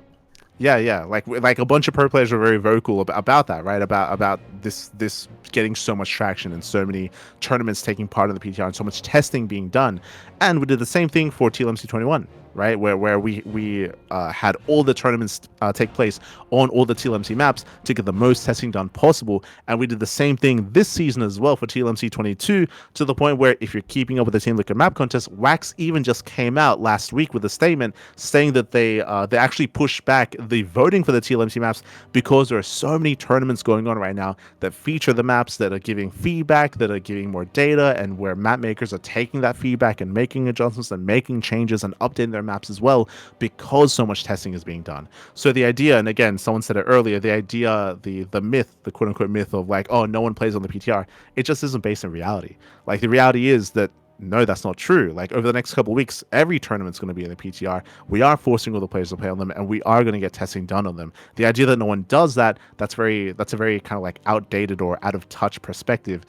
Yeah, like a bunch of pro players were very vocal about that, right? About this getting so much traction and so many tournaments taking part in the PTR and so much testing being done. And we did the same thing for TLMC 21, right? Where we had all the tournaments take place on all the TLMC maps to get the most testing done possible. And we did the same thing this season as well for TLMC 22, to the point where if you're keeping up with the Team Liquid map contest, Wax even just came out last week with a statement saying that they actually pushed back the voting for the TLMC maps because there are so many tournaments going on right now that feature the maps, that are giving feedback, that are giving more data, and where map makers are taking that feedback and making adjustments and making changes and updating their maps as well, because so much testing is being done. So the idea, and again, someone said it earlier, the idea, the myth, the quote unquote myth of like, oh, no one plays on the PTR, it just isn't based in reality. Like, the reality is that no, that's not true. Like, over the next couple of weeks, every tournament's going to be in the PTR. We are forcing all the players to play on them, and we are going to get testing done on them. The idea that no one does that, that's a very kind of like outdated or out of touch perspective.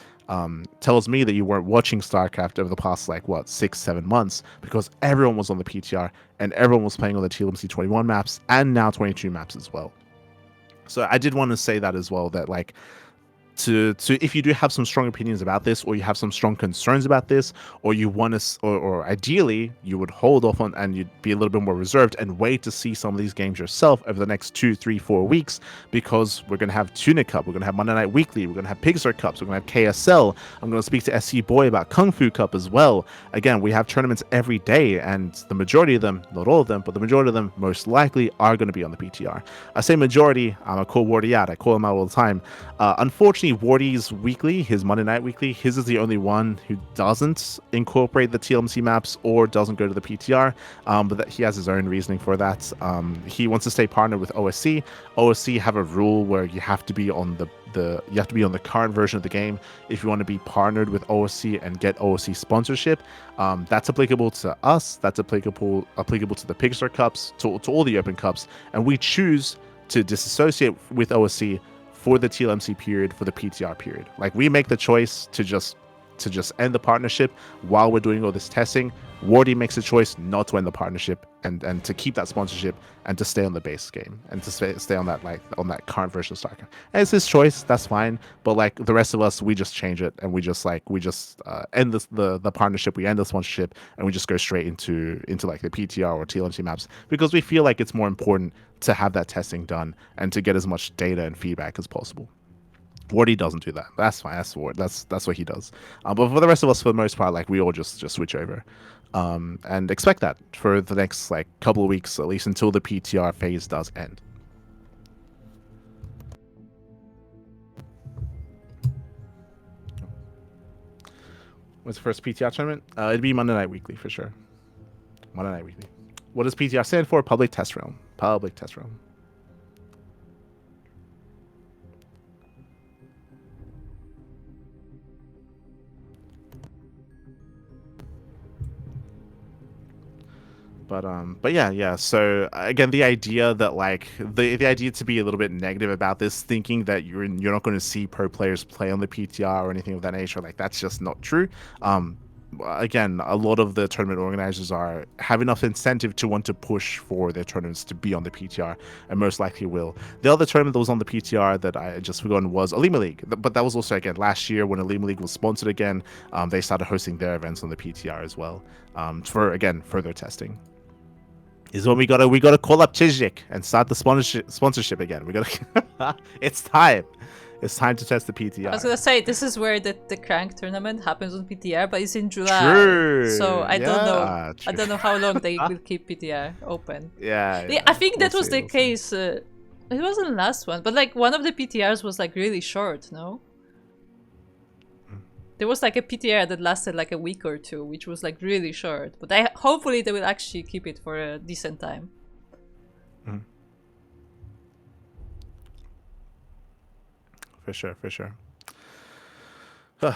Tells me that you weren't watching StarCraft over the past, like, what, 6-7 months, because everyone was on the PTR and everyone was playing on the TLMC 21 maps and now 22 maps as well. So I did want to say that as well, that like, to if you do have some strong opinions about this, or you have some strong concerns about this, or you want to, or ideally you would hold off on and you'd be a little bit more reserved and wait to see some of these games yourself over the next 2, 3, 4 weeks, because we're going to have Tuna Cup, we're going to have Monday Night Weekly, we're going to have Pixar Cups, we're going to have KSL. I'm going to speak to SC Boy about Kung Fu Cup as well. Again, we have tournaments every day, and the majority of them, not all of them, but the majority of them most likely are going to be on the PTR. I say majority, I call Wardy out, I call him out all the time. Unfortunately, Wardy's weekly, his Monday Night Weekly, his is the only one who doesn't incorporate the TLMC maps or doesn't go to the PTR, but that he has his own reasoning for that. He wants to stay partnered with OSC. OSC have a rule where you have to be on the current version of the game if you want to be partnered with OSC and get OSC sponsorship. That's applicable to us. That's applicable to the Pixar Cups, to all the Open Cups, and we choose to disassociate with OSC for the TLMC period, for the PTR period. Like, we make the choice to just end the partnership while we're doing all this testing. Wardy makes a choice not to end the partnership and to keep that sponsorship and to stay on the base game and to stay on that, like, on that current version of StarCraft. And it's his choice, that's fine. But like the rest of us, we just change it and we just end the partnership, we end the sponsorship, and we just go straight into like the PTR or TLMC maps, because we feel like it's more important to have that testing done and to get as much data and feedback as possible. Wardy doesn't do that. That's fine. That's what he does. But for the rest of us, for the most part, like, we all just switch over, and expect that for the next, like, couple of weeks, at least until the PTR phase does end. What's the first PTR tournament? It'd be Monday Night Weekly for sure. Monday Night Weekly. What does PTR stand for? Public Test Realm. Public Test Realm. But yeah. So again, the idea that, like, the idea to be a little bit negative about this, thinking that you're not going to see pro players play on the PTR or anything of that nature, like, that's just not true. Again, a lot of the tournament organizers have enough incentive to want to push for their tournaments to be on the PTR, and most likely will. The other tournament that was on the PTR that I just forgotten was Alima League, but that was also, again, last year when Alima League was sponsored again. They started hosting their events on the PTR as well, for, again, further testing. Is when we gotta call up Chizik and start the sponsorship again. It's time. It's time to test the PTR. I was gonna say, this is where the Crank tournament happens on PTR, but it's in July. True. So I don't know. True. I don't know how long they will keep PTR open. Yeah. I think that was the case. It wasn't the last one, but like one of the PTRs was like really short. No. There was like a PTR that lasted like a week or two, which was like really short. But hopefully they will actually keep it for a decent time. Mm-hmm. For sure. But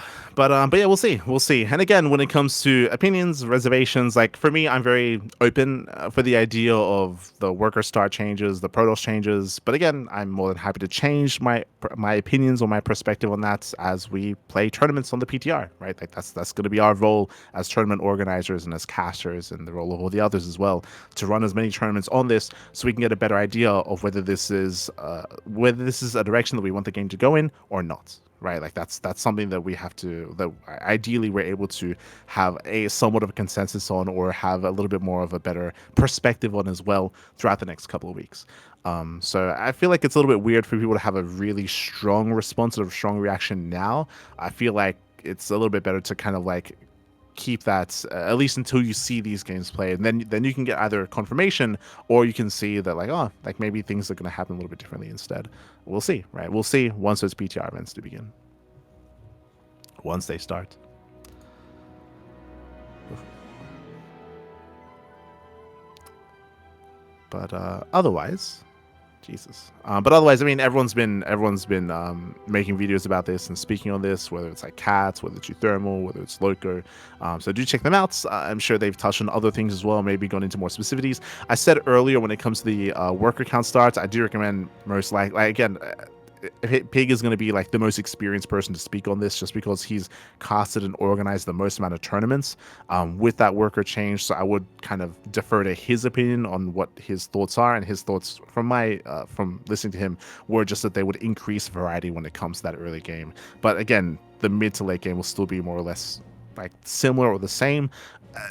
yeah, we'll see. And again, when it comes to opinions, reservations, like, for me, I'm very open for the idea of the worker start changes, the Protoss changes. But again, I'm more than happy to change my opinions or my perspective on that as we play tournaments on the PTR, right? Like, that's going to be our role as tournament organizers and as casters, and the role of all the others as well, to run as many tournaments on this so we can get a better idea of whether this is a direction that we want the game to go in or not. right? Like that's something that we have to, that ideally we're able to have a somewhat of a consensus on, or have a little bit more of a better perspective on as well throughout the next couple of weeks. So I feel like it's a little bit weird for people to have a really strong response or a strong reaction now. I feel like it's a little bit better to kind of like keep that at least until you see these games played, and then you can get either confirmation, or you can see that like, oh, like maybe things are going to happen a little bit differently instead. We'll see, right? We'll see once those PTR events do begin, once they start. But otherwise, Jesus. But otherwise, I mean, everyone's been making videos about this and speaking on this, whether it's like Cats, whether it's Thermal, whether it's Loco. So do check them out. I'm sure they've touched on other things as well, maybe gone into more specificities. I said earlier, when it comes to the worker count starts, I do recommend most likely, again, Pig is going to be like the most experienced person to speak on this, just because he's casted and organized the most amount of tournaments with that worker change. So I would kind of defer to his opinion on what his thoughts are, and his thoughts from my from listening to him were just that they would increase variety when it comes to that early game. But again, the mid to late game will still be more or less like similar or the same,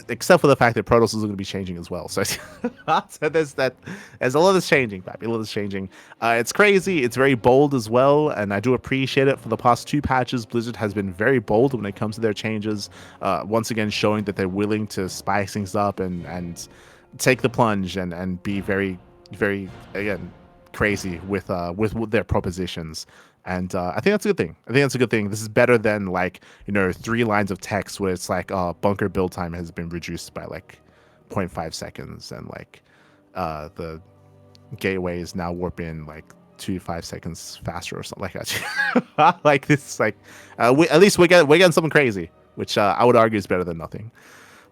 except for the fact that Protoss is going to be changing as well. So, so there's a lot that's changing, Pappy. A lot that's changing. It's crazy. It's very bold as well, and I do appreciate it. For the past 2 patches, Blizzard has been very bold when it comes to their changes. Once again, showing that they're willing to spice things up and take the plunge and be very, very, again, crazy with their propositions. And I think that's a good thing. I think that's a good thing. This is better than like, 3 lines of text where it's like, bunker build time has been reduced by like 0.5 seconds, and like the gateway is now warping like 2 to 5 seconds faster or something like that. Like this, like at least we're getting something crazy, which I would argue is better than nothing.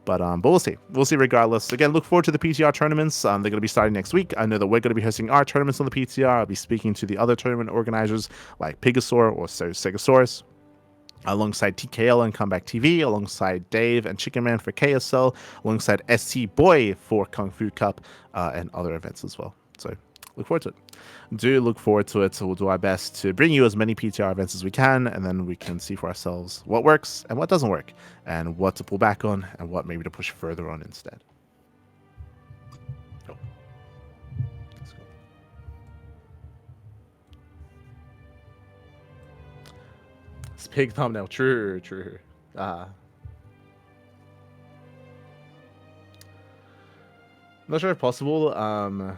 But we'll see. We'll see regardless. Again, look forward to the PTR tournaments. They're going to be starting next week. I know that we're going to be hosting our tournaments on the PTR. I'll be speaking to the other tournament organizers like Pigasaur or Stegosaurus, alongside TKL and Comeback TV, alongside Dave and Chicken Man for KSL, alongside ST Boy for Kung Fu Cup, and other events as well. So look forward to it. Do look forward to it. So we'll do our best to bring you as many PTR events as we can, and then we can see for ourselves what works and what doesn't work, and what to pull back on and what maybe to push further on instead. Oh. Let's go. It's pig thumbnail. True. Not sure if possible.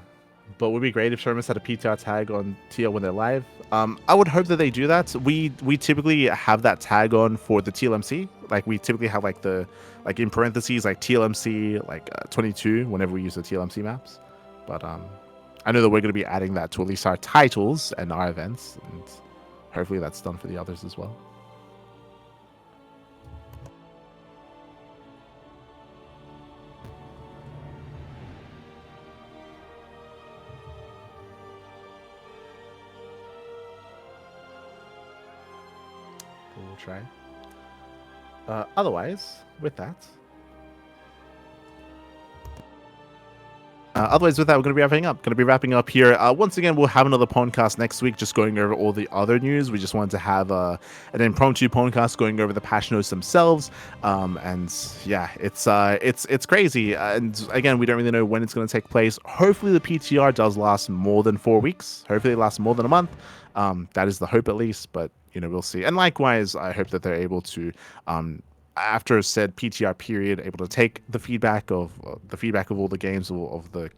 But would be great if tournaments had a PTR tag on TL when they're live. I would hope that they do that. We typically have that tag on for the TLMC. Like we typically have like the in parentheses like TLMC 22 whenever we use the TLMC maps. But I know that we're going to be adding that to at least our titles and our events, and hopefully that's done for the others as well. We'll try. Otherwise, with that, we're going to be wrapping up here. Once again, we'll have another podcast next week, just going over all the other news. We just wanted to have an impromptu podcast going over the patch notes themselves. And yeah, it's crazy. And again, we don't really know when it's going to take place. Hopefully the PTR does last more than 4 weeks. Hopefully it lasts more than a month. That is the hope, at least, but we'll see. And likewise, I hope that they're able to, after said PTR period, able to take the feedback of all the games, of the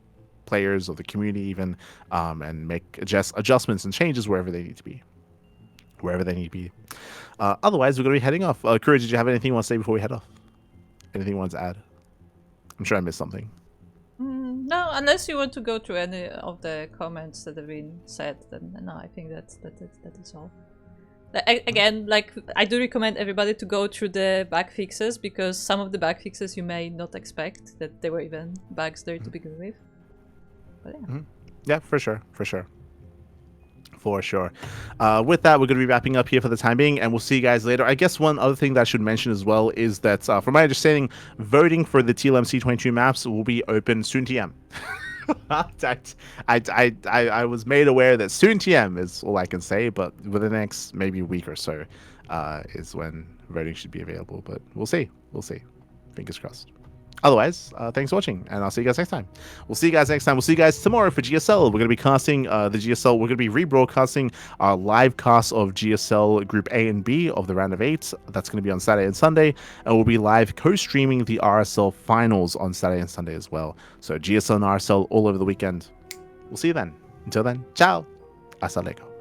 players, of the community even, and make adjustments and changes wherever they need to be. Otherwise, we're going to be heading off. Courage, did you have anything you want to say before we head off? Anything you want to add? I'm sure I missed something. No, unless you want to go through any of the comments that have been said, then no, I think that is all. Again, I do recommend everybody to go through the bug fixes, because some of the bug fixes you may not expect that there were even bugs there to begin with. But yeah. Yeah, for sure. With that, we're going to be wrapping up here for the time being, and we'll see you guys later. I guess one other thing that I should mention as well is that, from my understanding, voting for the TLMC 22 maps will be open soon TM. I was made aware that soon TM is all I can say, but within the next maybe week or so is when voting should be available. But we'll see. We'll see. Fingers crossed. Otherwise, thanks for watching, and I'll see you guys next time. We'll see you guys next time. We'll see you guys tomorrow for GSL. We're going to be casting the GSL. We're going to be rebroadcasting our live cast of GSL Group A and B of the round of 8. That's going to be on Saturday and Sunday, and we'll be live co-streaming the RSL finals on Saturday and Sunday as well. So GSL and RSL all over the weekend. We'll see you then. Until then, ciao. Hasta luego.